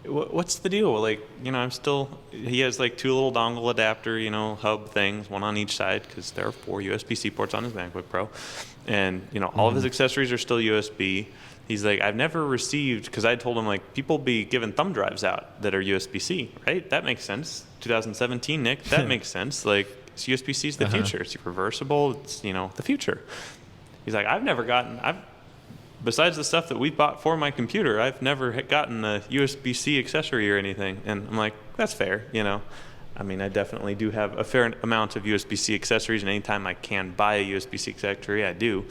What's the deal? Like, he has like two little dongle adapter, hub things, one on each side, because there are 4 USB-C ports on his MacBook Pro. And, all of his accessories are still USB. He's like, I've never received, because I told him, like, people be giving thumb drives out that are USB-C, right? That makes sense. 2017, Nick, that makes sense. Like, USB-C is the future. It's reversible. It's, the future. He's like, besides the stuff that we bought for my computer, I've never gotten a USB-C accessory or anything. And I'm like, that's fair, I mean, I definitely do have a fair amount of USB-C accessories, and anytime I can buy a USB-C accessory, I do.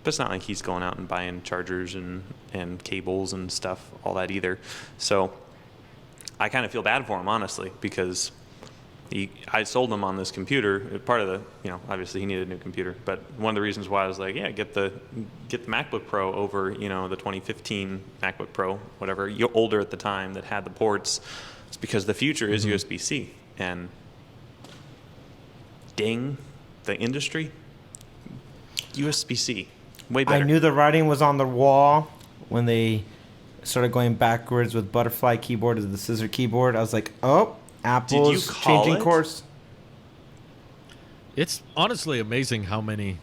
But it's not like he's going out and buying chargers and cables and stuff, all that either. So I kind of feel bad for him, honestly, because I sold him on this computer. Part of the, obviously he needed a new computer, but one of the reasons why I was like, yeah, get the MacBook Pro over, the 2015 MacBook Pro, whatever, you're older at the time, that had the ports. It's because the future is USB-C. And ding, the industry, USB-C, way better. I knew the writing was on the wall when they started going backwards with butterfly keyboard to the scissor keyboard. I was like, oh, Apple's changing course. It's honestly amazing how many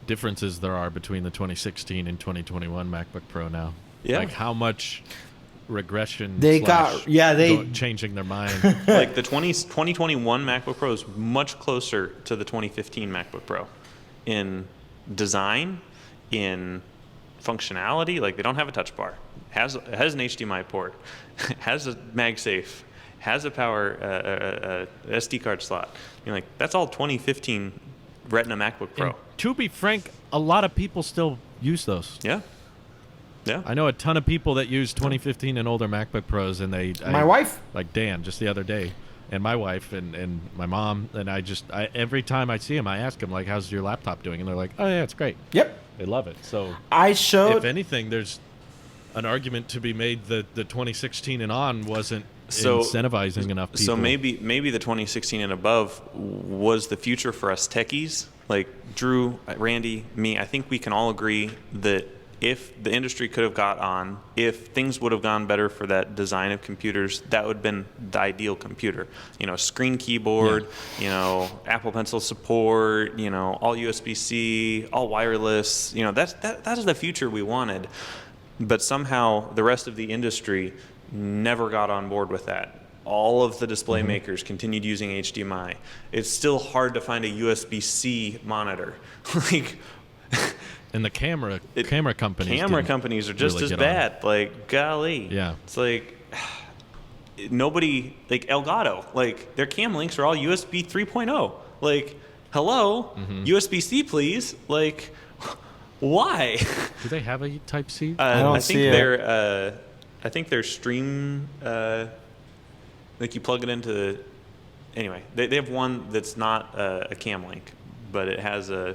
differences there are between the 2016 and 2021 MacBook Pro now. Yeah. Like how much regression they changing their mind. Like the 2021 MacBook Pro is much closer to the 2015 MacBook Pro in design, in functionality. Like they don't have a touch bar. It has an HDMI port, has a MagSafe, has a power SD card slot. You're like, that's all 2015 Retina MacBook Pro. And to be frank, a lot of people still use those. Yeah. I know a ton of people that use 2015 and older MacBook Pros, and my wife, like Dan, just the other day, and my wife and my mom, and every time I see them, I ask them like, "How's your laptop doing?" And they're like, "Oh yeah, it's great." Yep, they love it. So if anything, there's an argument to be made that the 2016 and on wasn't incentivizing enough people. So maybe the 2016 and above was the future for us techies, like Drew, Randy, me. I think we can all agree that if the industry could have got on, if things would have gone better for that design of computers, that would have been the ideal computer. Screen keyboard, Apple Pencil support, all USB-C, all wireless. That is the future we wanted. But somehow the rest of the industry never got on board with that. All of the display makers continued using HDMI. It's still hard to find a USB-C monitor. And the camera companies are just as bad. Like, golly. Yeah. It's like nobody, like Elgato, like their cam links are all USB 3.0. Like, hello, USB-C, please. Like, why? Do they have a Type-C? I think their stream, like you plug it into, anyway, they have one that's not a cam link, but it has a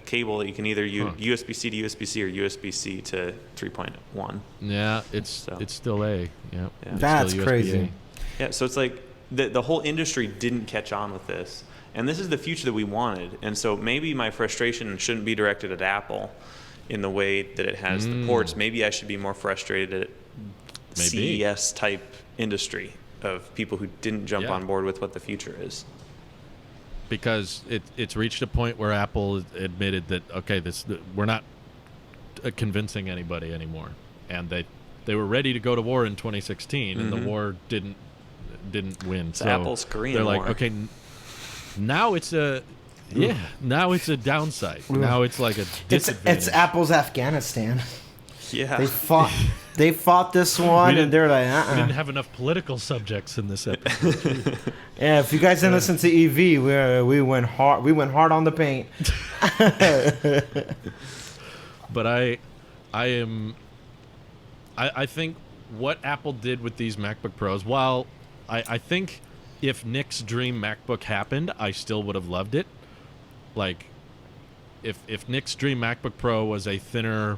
cable that you can either use USB-C to USB-C or USB-C to 3.1. Yeah, it's still A. Yeah. That's crazy. Yeah, so it's like the whole industry didn't catch on with this. And this is the future that we wanted. And so maybe my frustration shouldn't be directed at Apple in the way that it has the ports. Maybe I should be more frustrated at CES type industry of people who didn't jump on board with what the future is. Because it's reached a point where Apple admitted that, okay, we're not convincing anybody anymore. And they were ready to go to war in 2016, and the war didn't win. It's Apple's Korean War. They're like, okay, now it's a downside. Now it's like a disadvantage. It's Apple's Afghanistan. Yeah. They fought this one, and they're like, We didn't have enough political subjects in this episode. Yeah, if you guys didn't listen to EV, we went hard. We went hard on the paint. But I think what Apple did with these MacBook Pros, while I think if Nick's dream MacBook happened, I still would have loved it. Like, if Nick's dream MacBook Pro was a thinner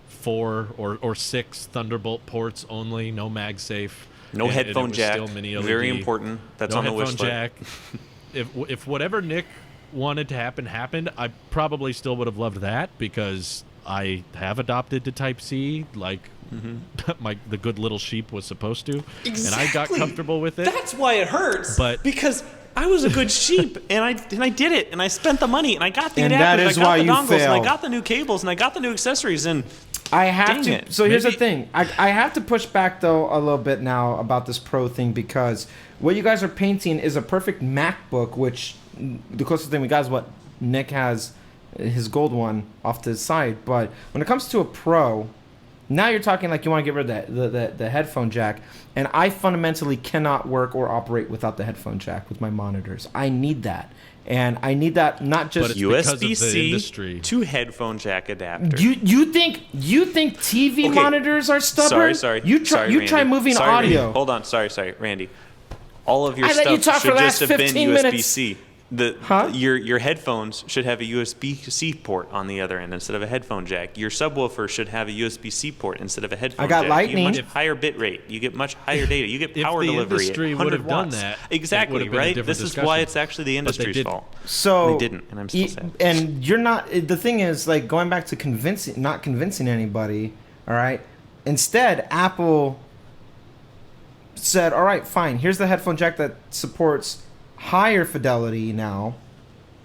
4 or 6 Thunderbolt ports only, no MagSafe, no headphone jack, still mini LED, very important. That's on the wish list. Jack. If whatever Nick wanted to happen happened, I probably still would have loved that, because I have adopted to Type-C, like the good little sheep was supposed to, and I got comfortable with it. That's why it hurts. Because I was a good sheep, and I did it, and I spent the money, and I got the adapters, I got the dongles, and I got the new cables, and I got the new accessories, and I have to. So here's the thing. I have to push back though a little bit now about this Pro thing, because what you guys are painting is a perfect MacBook, which the closest thing we got is what Nick has, his gold one off to the side. But when it comes to a Pro, now you're talking like you want to get rid of the headphone jack, and I fundamentally cannot work or operate without the jack with my monitors. I need that. And I need that not just USB-C to headphone jack adapter. You think TV monitors are stubborn? Sorry. You try Randy. moving sorry, audio. Randy. Hold on. Sorry, Randy. All of your I let you stuff talk for should the just last have been 15 minutes. USB-C. Your headphones should have a USB-C port on the other end instead of a headphone jack. Your subwoofer should have a USB-C port instead of a headphone jack. I got Lightning. You get much higher bit rate. You get much higher data. You get power if the delivery industry at would 100 have done watts. that, Exactly, right? This is why it's actually the industry's didn't. fault. So they didn't, and I'm still sad. And you're not. The thing is, like, going back to not convincing anybody. All right. Instead, Apple said, "All right, fine. Here's the headphone jack that supports higher fidelity now."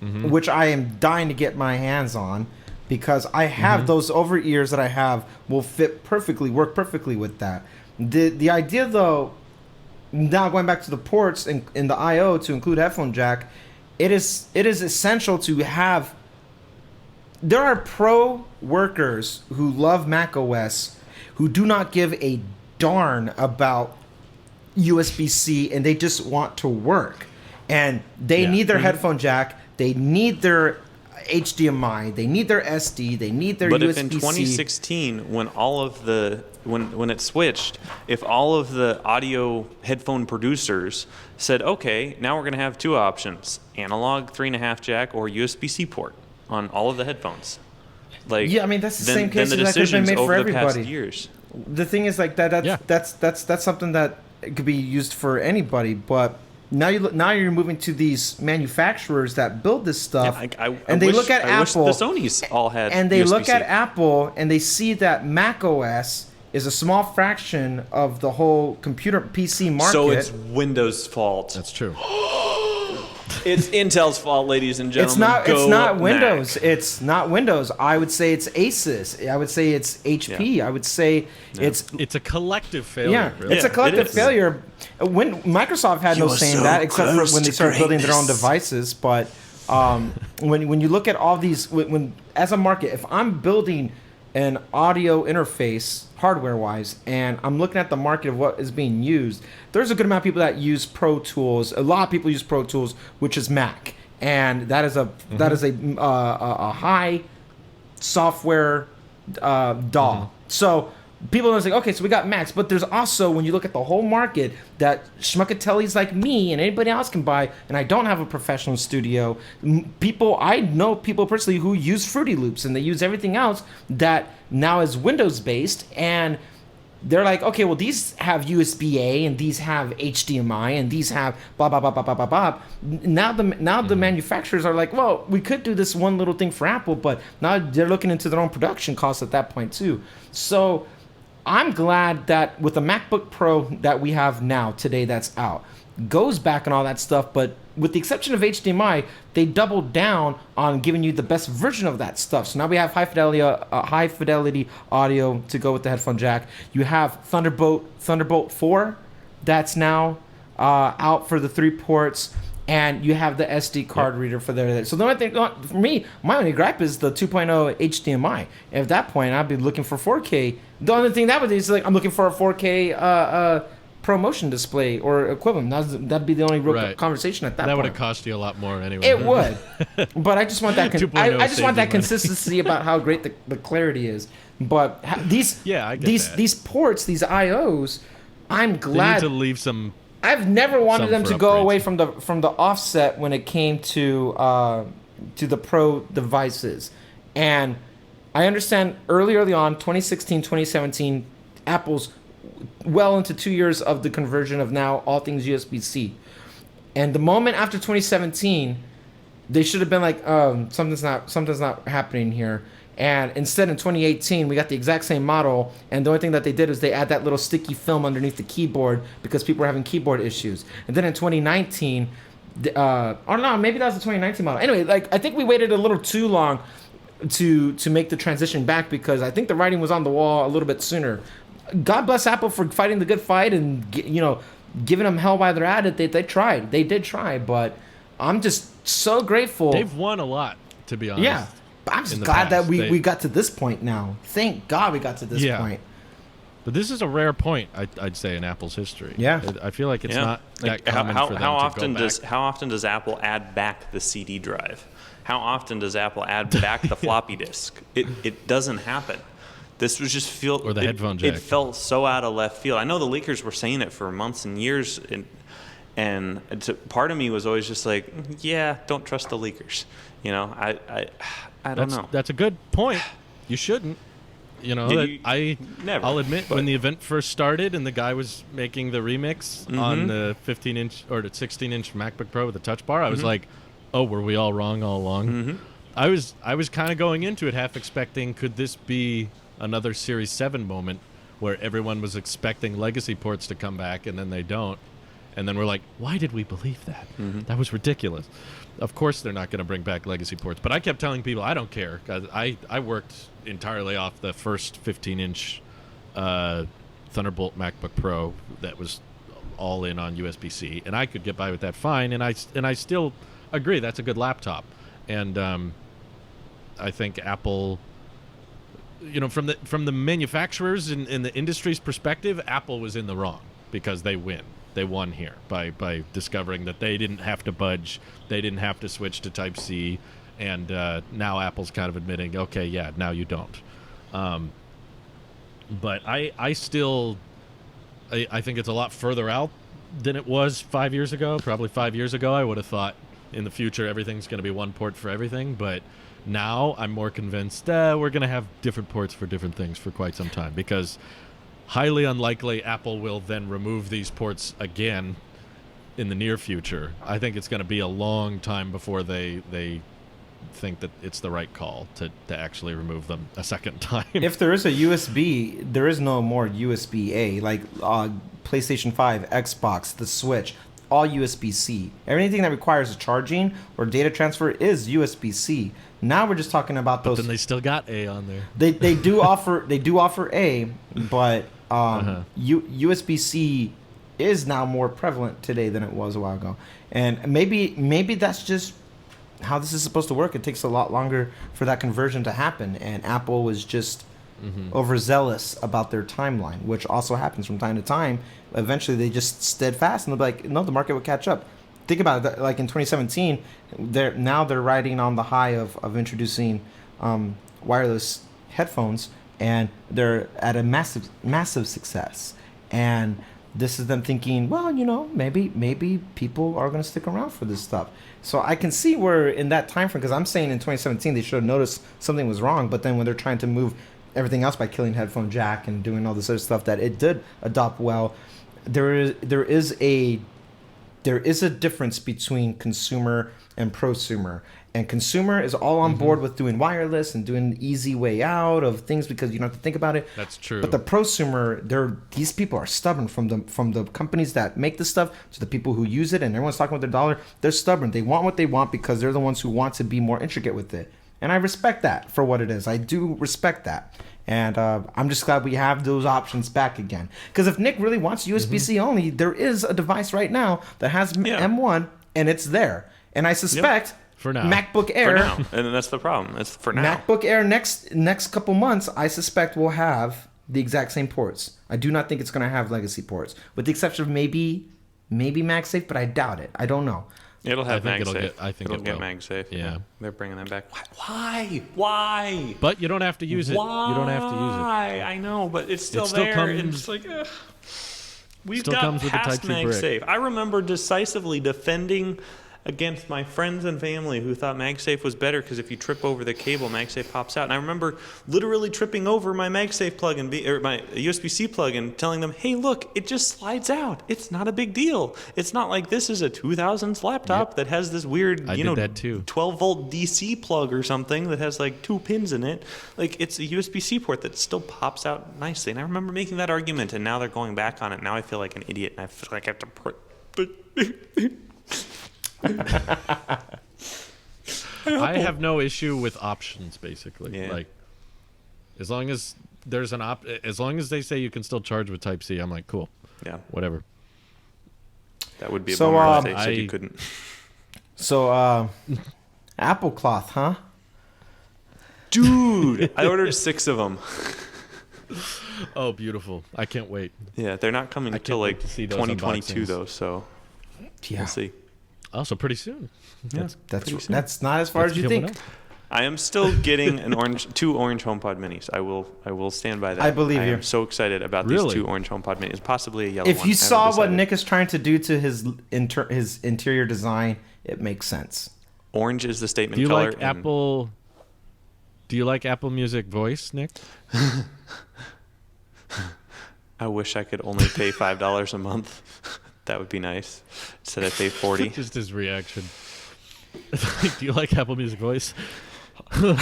Mm-hmm. Which I am dying to get my hands on, because I have those over ears that I have will work perfectly with that. The idea, though, now going back to the ports in the I/O to include headphone jack, it is essential to have. There are pro workers who love Mac OS who do not give a darn about USB-C, and they just want to work, and they need their headphone jack. They need their HDMI. They need their SD. They need their USB-C. But if in 2016, when all of the when it switched, if all of the audio headphone producers said, okay, now we're going to have two options: analog 3.5 jack or USB-C port on all of the headphones. Like, yeah, I mean that's the same case then the that could have been decisions made for over the everybody. past years. The thing is, like, that's something that could be used for anybody, but. Now you're moving to these manufacturers that build this stuff, and they look at Apple. Wish the Sonys all had. And they USB-C. look at Apple, and they see that Mac OS is a small fraction of the whole computer PC market. So it's Windows' fault. That's true. It's Intel's fault, ladies and gentlemen. It's not Windows. Mac. It's not Windows. I would say it's Asus. I would say it's HP. Yeah. I would say it's a collective failure. Yeah, really. it's a collective failure. When Microsoft had no say in that, except for when they started building their own devices. But when you look at all these, when as a market, if I'm building an audio interface hardware-wise, and I'm looking at the market of what is being used, there's a good amount of people that use Pro Tools. A lot of people use Pro Tools, which is Mac, and that is a high software DAW. So people are like, okay, so we got Macs, but there's also, when you look at the whole market, that schmuckatellis like me and anybody else can buy, and I don't have a professional studio. I know people personally who use Fruity Loops, and they use everything else that now is Windows based, and they're like, okay, well, these have USB-A, and these have HDMI, and these have blah blah blah blah blah blah blah. Now the manufacturers are like, well, we could do this one little thing for Apple, but now they're looking into their own production costs at that point too. So I'm glad that with the MacBook Pro that we have now today, that's out, goes back and all that stuff, but with the exception of HDMI, they doubled down on giving you the best version of that stuff. So now we have high fidelity audio to go with the headphone jack. You have Thunderbolt 4 that's now out for the 3 ports, and you have the SD card reader for there. So the only thing for me, my only gripe is the 2.0 HDMI. At that point, I'd be looking for 4K. The only thing that would be is like I'm looking for a 4K ProMotion display or equivalent. That'd be the only real conversation at that point. That would have cost you a lot more anyway. It would, but I just want that. I just want that money. consistency about how great the clarity is. But these ports, these IOs, I'm glad they need to leave some. I've never wanted them to go upgrades. away from the offset when it came to the Pro devices, and I understand early on, 2016, 2017, Apple's well into 2 years of the conversion of now all things USB-C. And the moment after 2017, they should have been like, something's not happening here. And instead, in 2018, we got the exact same model, and the only thing that they did is they add that little sticky film underneath the keyboard because people were having keyboard issues. And then in 2019, or no, maybe that was the 2019 model. Anyway, like I think we waited a little too long to make the transition back because I think the writing was on the wall a little bit sooner. God bless Apple for fighting the good fight and giving them hell while they're at it. They tried. They did try, but I'm just so grateful. They've won a lot, to be honest. Yeah, but I'm just glad that we got to this point now. Thank God we got to this point. But this is a rare point, I'd say, in Apple's history. Yeah, I feel like it's not that common for them to go back. How often does Apple add back the CD drive? How often does Apple add back the floppy disk? It doesn't happen. This was just or the headphone jack. It felt so out of left field. I know the leakers were saying it for months and years, And part of me was always just like, yeah, don't trust the leakers. You know, I don't know. That's a good point. You shouldn't. You know, I'll admit, when the event first started and the guy was making the remix on the 15-inch or the 16-inch MacBook Pro with the Touch Bar, I was like, oh, were we all wrong all along? I was kind of going into it half expecting, could this be another Series 7 moment where everyone was expecting legacy ports to come back and then they don't? And then we're like, why did we believe that? That was ridiculous. Of course they're not going to bring back legacy ports. But I kept telling people, I don't care. 'Cause I worked entirely off the first 15-inch Thunderbolt MacBook Pro that was all in on USB-C. And I could get by with that fine. And I still agree that's a good laptop. And I think Apple, you know, from the manufacturers and the industry's perspective, Apple was in the wrong because they win. They won here by discovering that they didn't have to budge, they didn't have to switch to Type-C, and now Apple's kind of admitting, okay, yeah, now you don't. But I still think it's a lot further out than it was 5 years ago. Probably 5 years ago, I would have thought in the future everything's going to be one port for everything, but now I'm more convinced we're going to have different ports for different things for quite some time, because highly unlikely Apple will then remove these ports again in the near future. I think it's going to be a long time before they think that it's the right call to actually remove them a second time. If there is a USB, there is no more USB-A. Like PlayStation 5, Xbox, the Switch, all USB-C. Everything that requires charging or data transfer is USB-C. Now we're just talking about those. But then they still got A on there. They do offer A, but USB-C is now more prevalent today than it was a while ago. And maybe that's just how this is supposed to work. It takes a lot longer for that conversion to happen, and Apple was just overzealous about their timeline, which also happens from time to time. Eventually they just steadfast and they'll be like, no, the market will catch up. Think about it, like in 2017, they're riding on the high of introducing wireless headphones, and they're at a massive success. And this is them thinking, well, you know, maybe people are going to stick around for this stuff. So I can see where in that time frame, because I'm saying in 2017 they should have noticed something was wrong, but then when they're trying to move everything else by killing headphone jack and doing all this other stuff that it did adopt well, there is a difference between consumer and prosumer. And consumer is all on board with doing wireless and doing the easy way out of things because you don't have to think about it. That's true. But the prosumer, these people are stubborn, from the companies that make the stuff to the people who use it, and everyone's talking about their dollar. They're stubborn. They want what they want because they're the ones who want to be more intricate with it. And I respect that for what it is. I do respect that. And I'm just glad we have those options back again. Because if Nick really wants USB-C only, there is a device right now that has M1, and it's there. And I suspect for now, MacBook Air. For now. And that's the problem. It's for now. MacBook Air next couple months, I suspect will have the exact same ports. I do not think it's going to have legacy ports, with the exception of maybe MagSafe, but I doubt it. I don't know. It'll have MagSafe. I think it'll get will. MagSafe. Yeah. They're bringing them back. Why? But you don't have to use it. Why? You don't have to use it. I know, but it's still still there. comes- and it's like, we've still got comes with the past Type-C brick. MagSafe. I remember decisively defending against my friends and family who thought MagSafe was better because if you trip over the cable, MagSafe pops out. And I remember literally tripping over my MagSafe plug or my USB-C plug and telling them, hey, look, it just slides out. It's not a big deal. It's not like this is a 2000s laptop that has this weird, 12-volt DC plug or something that has like 2 pins in it. Like, it's a USB-C port that still pops out nicely. And I remember making that argument, and now they're going back on it. Now I feel like an idiot, and I feel like I have to put... I have no issue with options, basically. Yeah. Like, as long as there's as long as they say you can still charge with Type-C, I'm like, cool. Yeah. Whatever. That would be a bummer if they said you couldn't. So, Apple cloth, huh? Dude, I ordered 6 of them. Oh, beautiful. I can't wait. Yeah, they're not coming until like to see those 2022 unboxings. though, so Yeah. we'll see. Also, pretty soon. Yeah, That's not as far as you think. I am still getting two orange HomePod minis. I will stand by that. I believe you. I'm so excited about these two orange HomePod minis. Possibly a yellow one. If you saw what Nick is trying to do to his interior design, it makes sense. Orange is the statement color. Do you like Apple Music voice, Nick? I wish I could only pay $5 a month. That would be nice. Instead I pay $40. Just his reaction. Do you like Apple Music voice? And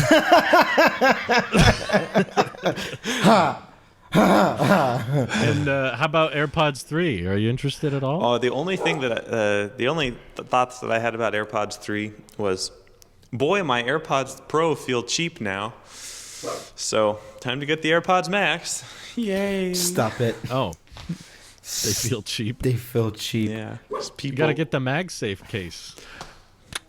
how about AirPods 3? Are you interested at all? The only thoughts that I had about AirPods 3 was, boy, my AirPods Pro feel cheap now. So time to get the AirPods Max. Yay! Stop it. Oh, they feel cheap. They feel cheap. Yeah, you gotta get the MagSafe case.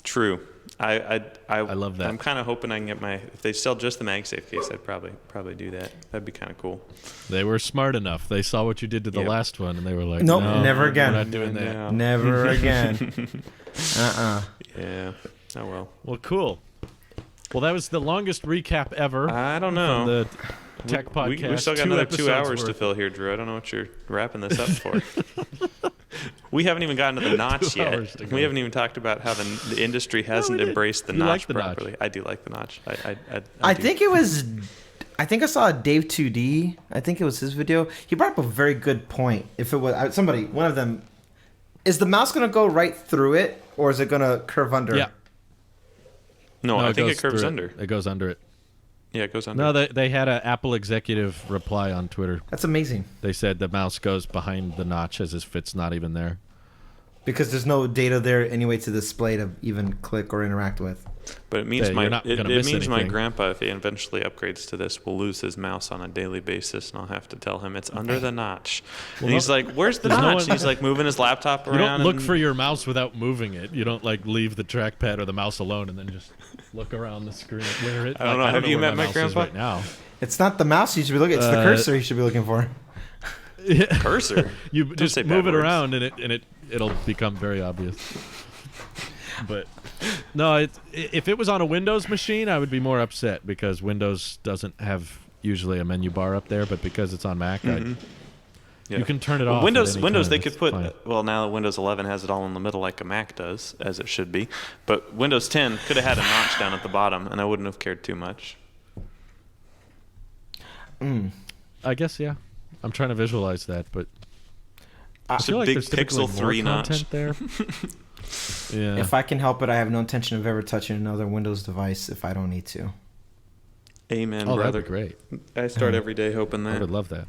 True. I love that. I'm kind of hoping I can get if they sell just the MagSafe case, I'd probably do that. That'd be kind of cool. They were smart enough. They saw what you did to the last one, and they were like, nope, no, never again. We're not doing that. Never again. Yeah. Oh well. Well, cool. Well, that was the longest recap ever. I don't know. From the Tech Podcast. We still got another 2 hours worth. to fill here, Drew. I don't know what you're wrapping this up for. We haven't even gotten to the notch yet. We haven't even talked about how the industry hasn't embraced the notch properly. I do like the notch. I think I saw Dave 2D. I think it was his video. He brought up a very good point. If it was one of them, is the mouse going to go right through it, or is it going to curve under? Yeah. No, I think it curves under. It goes under it. Yeah, it goes under. No, they had an Apple executive reply on Twitter. That's amazing. They said the mouse goes behind the notch as if it's not even there. Because there's no data there anyway to display to even click or interact with. But it means anything. my grandpa, if he eventually upgrades to this, will lose his mouse on a daily basis, and I'll have to tell him it's under the notch. And he's like, "Where's the notch?" And he's like moving his laptop around. You don't look for your mouse without moving it. You don't like leave the trackpad or the mouse alone and then just look around the screen. I don't know. Have you met my grandpa? Right now. It's not the mouse you should be looking. It's the cursor you should be looking for. Cursor. You just move it around and it'll become very obvious. But no, if it was on a Windows machine, I would be more upset because Windows doesn't have usually a menu bar up there. But because it's on Mac, you can turn it off. Windows, they could put. Well, now that Windows 11 has it all in the middle like a Mac does, as it should be. But Windows 10 could have had a notch down at the bottom, and I wouldn't have cared too much. I guess I'm trying to visualize that, but I it's feel a like big there's typically Pixel more 3 notch content there. Yeah. If I can help it, I have no intention of ever touching another Windows device if I don't need to. Amen, brother. that'd be great. I start every day hoping that. I would love that.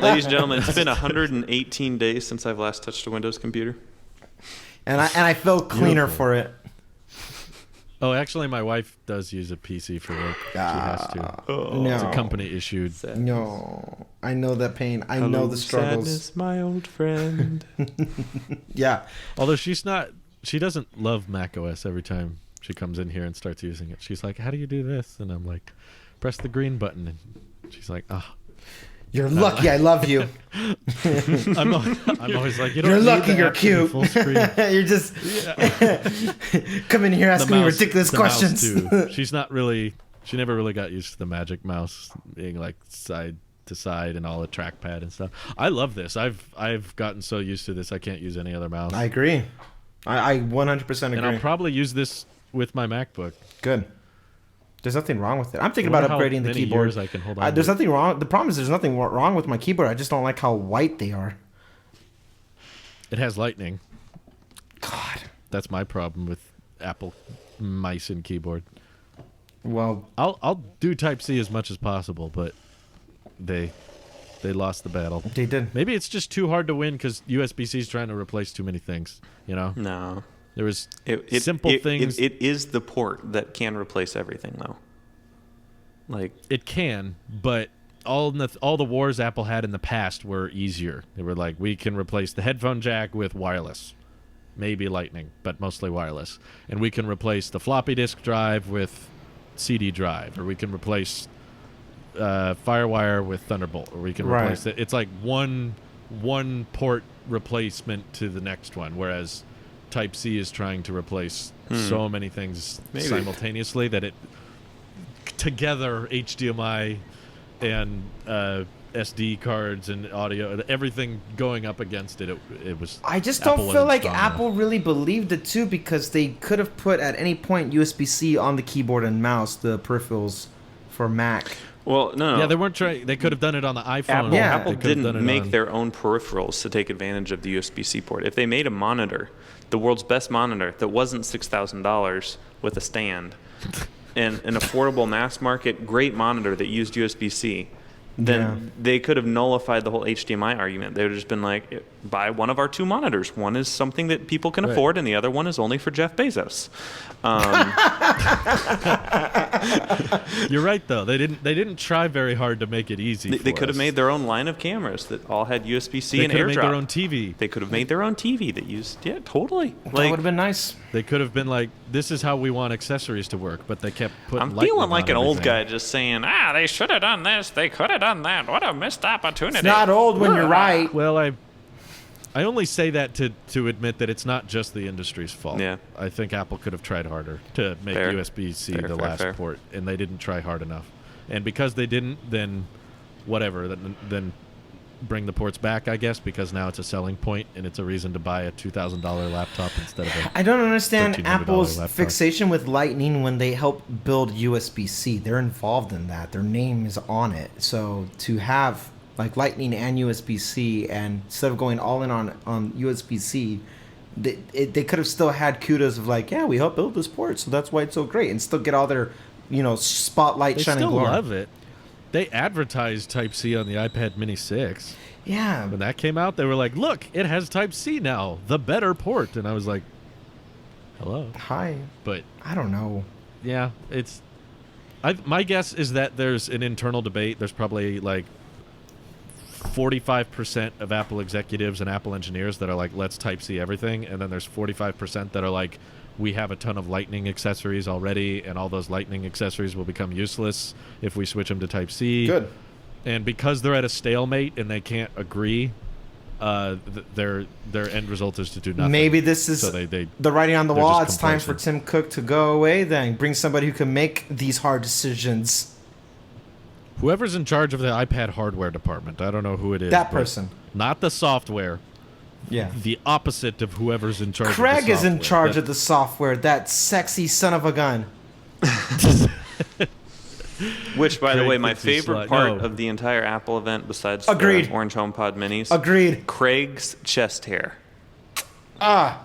Ladies and gentlemen, it's been 118 days since I've last touched a Windows computer. And I feel cleaner for it. Oh, actually, my wife does use a PC for work. She has to. No. It's a company issued. No. I know that pain. I know the struggles. Sadness, my old friend. Yeah. Although she doesn't love macOS. Every time she comes in here and starts using it, she's like, "How do you do this?" And I'm like, "Press the green button." And she's like, "Ah." You're lucky I love you. I'm always like, you're lucky you're cute. You're just come in here asking me ridiculous questions. She never really got used to the Magic Mouse being like side to side and all the trackpad and stuff. I love this. I've gotten so used to this I can't use any other mouse. I agree. I 100% agree. And I'll probably use this with my MacBook. Good. There's nothing wrong with it. I'm thinking about upgrading the keyboard. I can hold on there's nothing wrong. The problem is there's nothing wrong with my keyboard. I just don't like how white they are. It has lightning. God. That's my problem with Apple mice and keyboard. Well, I'll do Type-C as much as possible, but they lost the battle. They did. Maybe it's just too hard to win because USB-C is trying to replace too many things, you know? No. There was simple things. It is the port that can replace everything, though. Like it can, but all the wars Apple had in the past were easier. They were like, we can replace the headphone jack with wireless, maybe Lightning, but mostly wireless, and we can replace the floppy disk drive with CD drive, or we can replace FireWire with Thunderbolt, or we can replace it. It's like one port replacement to the next one, whereas Type-C is trying to replace so many things simultaneously that it together HDMI and SD cards and audio, everything going up against it. It was. I just don't feel like Apple really believed it too, because they could have put at any point USB-C on the keyboard and mouse, the peripherals for Mac. Well, no. Yeah, they weren't trying. They could have done it on the iPhone. Apple didn't make their own peripherals to take advantage of the USB-C port. If they made a monitor, the world's best monitor that wasn't $6,000 with a stand, and an affordable mass market great monitor that used USB-C, then they could have nullified the whole HDMI argument. They would have just been like, buy one of our two monitors. One is something that people can afford, and the other one is only for Jeff Bezos. You're right, though. They didn't try very hard to make it easy. They could have made their own line of cameras that all had USB-C and AirDrop. They could have made their own TV. They could have made their own TV that used, totally. That would have been nice. They could have been like, this is how we want accessories to work, but they kept putting I'm feeling like an old guy just saying, they should have done this, they could have done that. What a missed opportunity. It's not old when you're right. Well, I only say that to admit that it's not just the industry's fault. Yeah. I think Apple could have tried harder to make USB-C the last port, and they didn't try hard enough. And because they didn't, then whatever, then bring the ports back, I guess, because now it's a selling point and it's a reason to buy a $2,000 laptop instead of a I don't understand Apple's laptop. fixation with Lightning when they help build USB-C. They're involved in that. Their name is on it. So to have like Lightning and USB-C, and instead of going all in on USB-C, they could have still had kudos of like, we helped build this port, so that's why it's so great, and still get all their spotlight shining glory. They still love it. They advertised Type-C on the iPad Mini 6. Yeah. When that came out, they were like, look, it has Type-C now, the better port. And I was like, hello. Hi. But I don't know. Yeah, my guess is that there's an internal debate. There's probably like 45% of Apple executives and Apple engineers that are like, let's Type-C everything. And then there's 45% that are like, we have a ton of Lightning accessories already, and all those Lightning accessories will become useless if we switch them to Type-C. Good. And because they're at a stalemate and they can't agree, their end result is to do nothing. Maybe this is the writing on the wall. It's time for Tim Cook to go away then. Bring somebody who can make these hard decisions. Whoever's in charge of the iPad hardware department, I don't know who it is. That person. Not the software. Yeah. The opposite of whoever's in charge Craig of the software. is in charge of the software, that sexy son of a gun. Which, by the way, my favorite part of the entire Apple event, besides the Orange HomePod Minis, Craig's chest hair. Why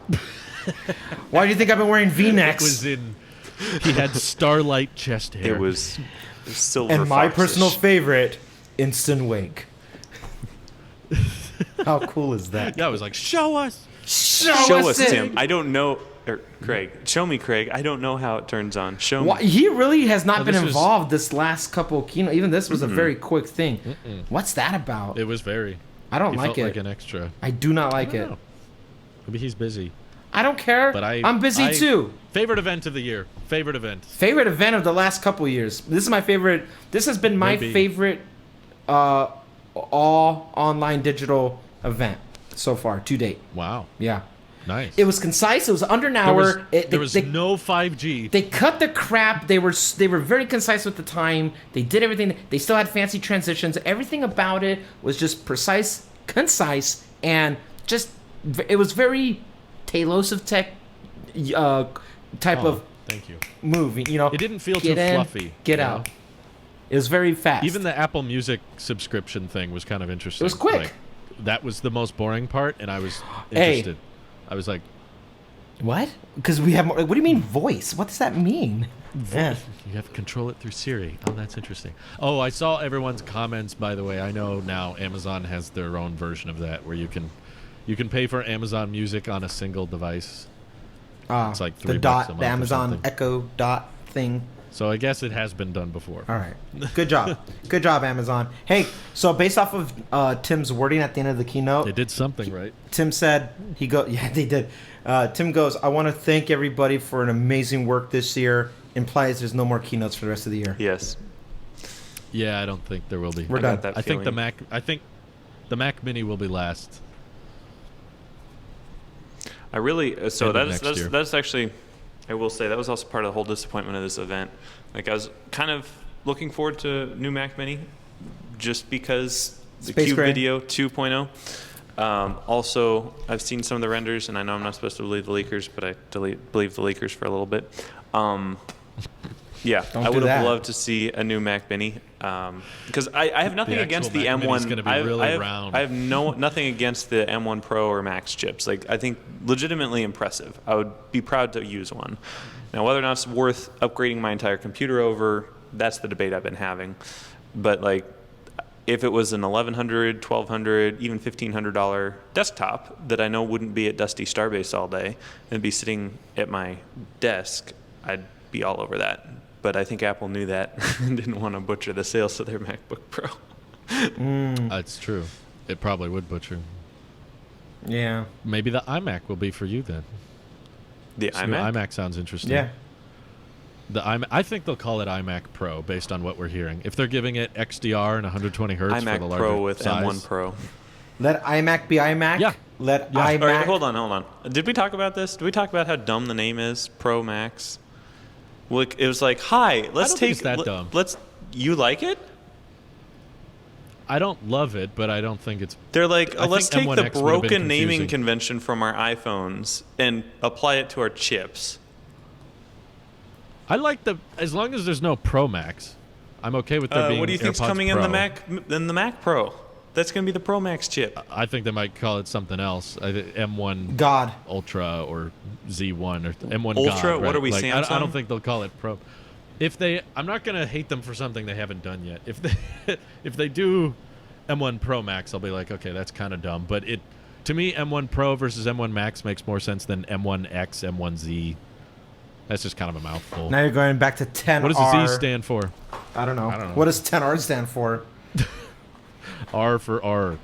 do you think I've been wearing V-necks? He had starlight chest hair. It was silver. And my personal favorite, instant wake. How cool is that? Yeah, I was like, show us. Show us, Tim. I don't know. Craig, show me, Craig. I don't know how it turns on. Show me. He really has not been involved this last couple of keynote. Even this was a very quick thing. What's that about? It was very. I don't like it. Like an extra. I do not like it. Maybe he's busy. I don't care. But I'm busy too. Favorite event of the year. Favorite event. Favorite event of the last couple of years. This is my favorite. This has been my favorite all online digital event so far to date. Wow. Yeah. Nice. It was concise. It was under an hour. There was no 5G. They cut the crap. They were very concise with the time. They did everything. They still had fancy transitions. Everything about it was just precise, concise, and just it was very Talos of Tech type of movie. It didn't feel too fluffy. Get out. It was very fast. Even the Apple Music subscription thing was kind of interesting. It was quick. Like, that was the most boring part, and I was interested. I was like, what? Because we have more. What do you mean voice? What does that mean? You have to control it through Siri. Oh, that's interesting. Oh, I saw everyone's comments, by the way. I know now Amazon has their own version of that where you can pay for Amazon Music on a single device. It's like $3 a month. The Amazon Echo Dot thing. So I guess it has been done before. All right. Good job. Good job, Amazon. Hey, so based off of Tim's wording at the end of the keynote. They did something right. Tim said, yeah, they did. Tim goes, I want to thank everybody for an amazing work this year. Implies there's no more keynotes for the rest of the year. Yes. Yeah, I don't think there will be. We're done. I think the Mac Mini will be last. I really so End of next year. that's actually, I will say that was also part of the whole disappointment of this event. Like I was kind of looking forward to new Mac Mini, just because the Space Cube gray. Video 2.0. Also, I've seen some of the renders, and I know I'm not supposed to believe the leakers, but I believe the leakers for a little bit. Yeah, Don't I do would have that. loved to see a new Mac Mini, because I have nothing The against actual the Mac Mini's M1. gonna be I really have, round. I have nothing against the M1 Pro or Max chips. Like I think legitimately impressive. I would be proud to use one. Now, whether or not it's worth upgrading my entire computer over, that's the debate I've been having. But like, if it was an $1,100, $1,200, even $1,500 desktop that I know wouldn't be at Dusty Starbase all day and be sitting at my desk, I'd be all over that. But I think Apple knew that and didn't want to butcher the sales of their MacBook Pro. That's true. It probably would butcher. Yeah. Maybe the iMac will be for you then. The This new iMac? iMac sounds interesting. Yeah. The iMac, I think they'll call it iMac Pro based on what we're hearing. If they're giving it XDR and 120 hertz for the iMac larger Pro with size. M1 Pro. Let iMac be iMac. Yeah. Let Yeah. iMac. All right, hold on. Did we talk about this? Did we talk about how dumb the name is, Pro Max? Like, it was like, hi, let's don't think take. it's that dumb. Let's. You like it? I don't love it, but I don't think it's. They're like, I let's think take M1X the would have been broken naming confusing. convention from our iPhones and apply it to our chips. I like as long as there's no Pro Max, I'm okay with there being. What do you think's AirPods coming Pro. in the Mac Pro? That's gonna be the Pro Max chip. I think they might call it something else. M1 God. Ultra or Z1 or M1 Ultra? God, What right? are we, Like, I Samsung? don't think they'll call it Pro. I'm not gonna hate them for something they haven't done yet. If they do M1 Pro Max, I'll be like, okay, that's kind of dumb. But to me, M1 Pro versus M1 Max makes more sense than M1X, M1Z. That's just kind of a mouthful. Now you're going back to 10R. What does the Z stand for? I don't know. I don't know. What does 10R stand for? R for R.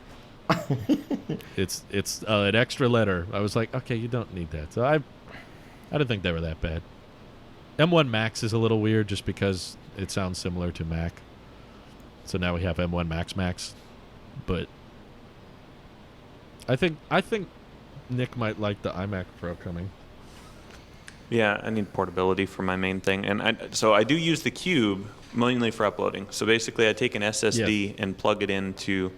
It's an extra letter. I was like, okay, you don't need that. So I didn't think they were that bad. M1 Max is a little weird just because it sounds similar to Mac. So now we have M1 Max. But I think Nick might like the iMac Pro coming. Yeah, I need portability for my main thing, and so I do use the Cube mainly for uploading. So basically, I take an SSD and plug it into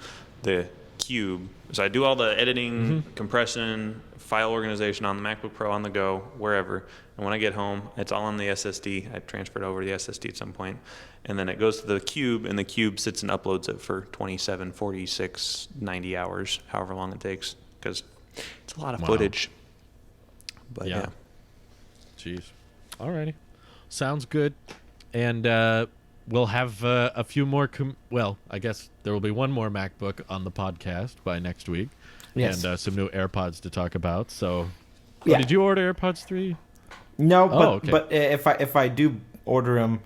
the Cube. So I do all the editing, compression, file organization on the MacBook Pro on the go, wherever. And when I get home, it's all on the SSD. I transfer it over to the SSD at some point, and then it goes to the Cube, and the Cube sits and uploads it for 27, 46, 90 hours, however long it takes, because it's a lot of footage. But yeah. Jeez. Alrighty. Sounds good. And we'll have a few more. I guess there will be one more MacBook on the podcast by next week. Yes. And some new AirPods to talk about. So, Yeah. did you order AirPods 3? No, but okay. but if I do order them,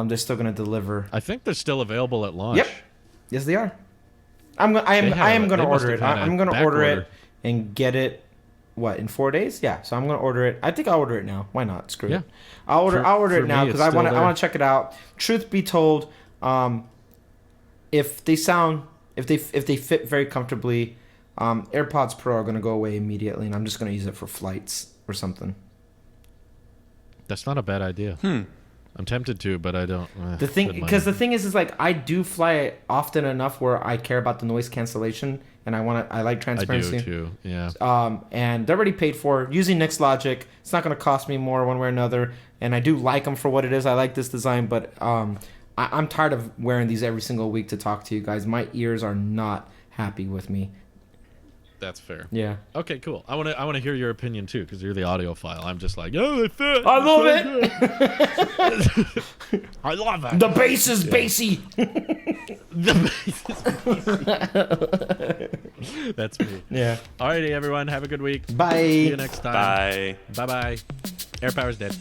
they're still gonna deliver. I think they're still available at launch. Yep. Yes, they are. I am gonna order it. I'm gonna order it and get it. What, in 4 days? Yeah. So I'm gonna order it. I think I'll order it now. Why not? Screw it. I'll order For it now me, because it's I want still to check it out. Truth be told, if they fit very comfortably, AirPods Pro are gonna go away immediately, and I'm just gonna use it for flights or something. That's not a bad idea. I'm tempted to, but I don't. The thing is like I do fly often enough where I care about the noise cancellation, and I like transparency. I do too. Yeah. And they're already paid for using Nick's logic. It's not going to cost me more one way or another, and I do like them for what it is. I like this design, but I'm tired of wearing these every single week to talk to you guys. My ears are not happy with me. That's fair. Yeah. Okay, cool. I want to hear your opinion too, because you're the audiophile. I'm just like, oh, they fit. I love it. I love it. The bass is bassy. That's me. Yeah. Alrighty, everyone. Have a good week. Bye. See you next time. Bye. Bye. Air power's dead.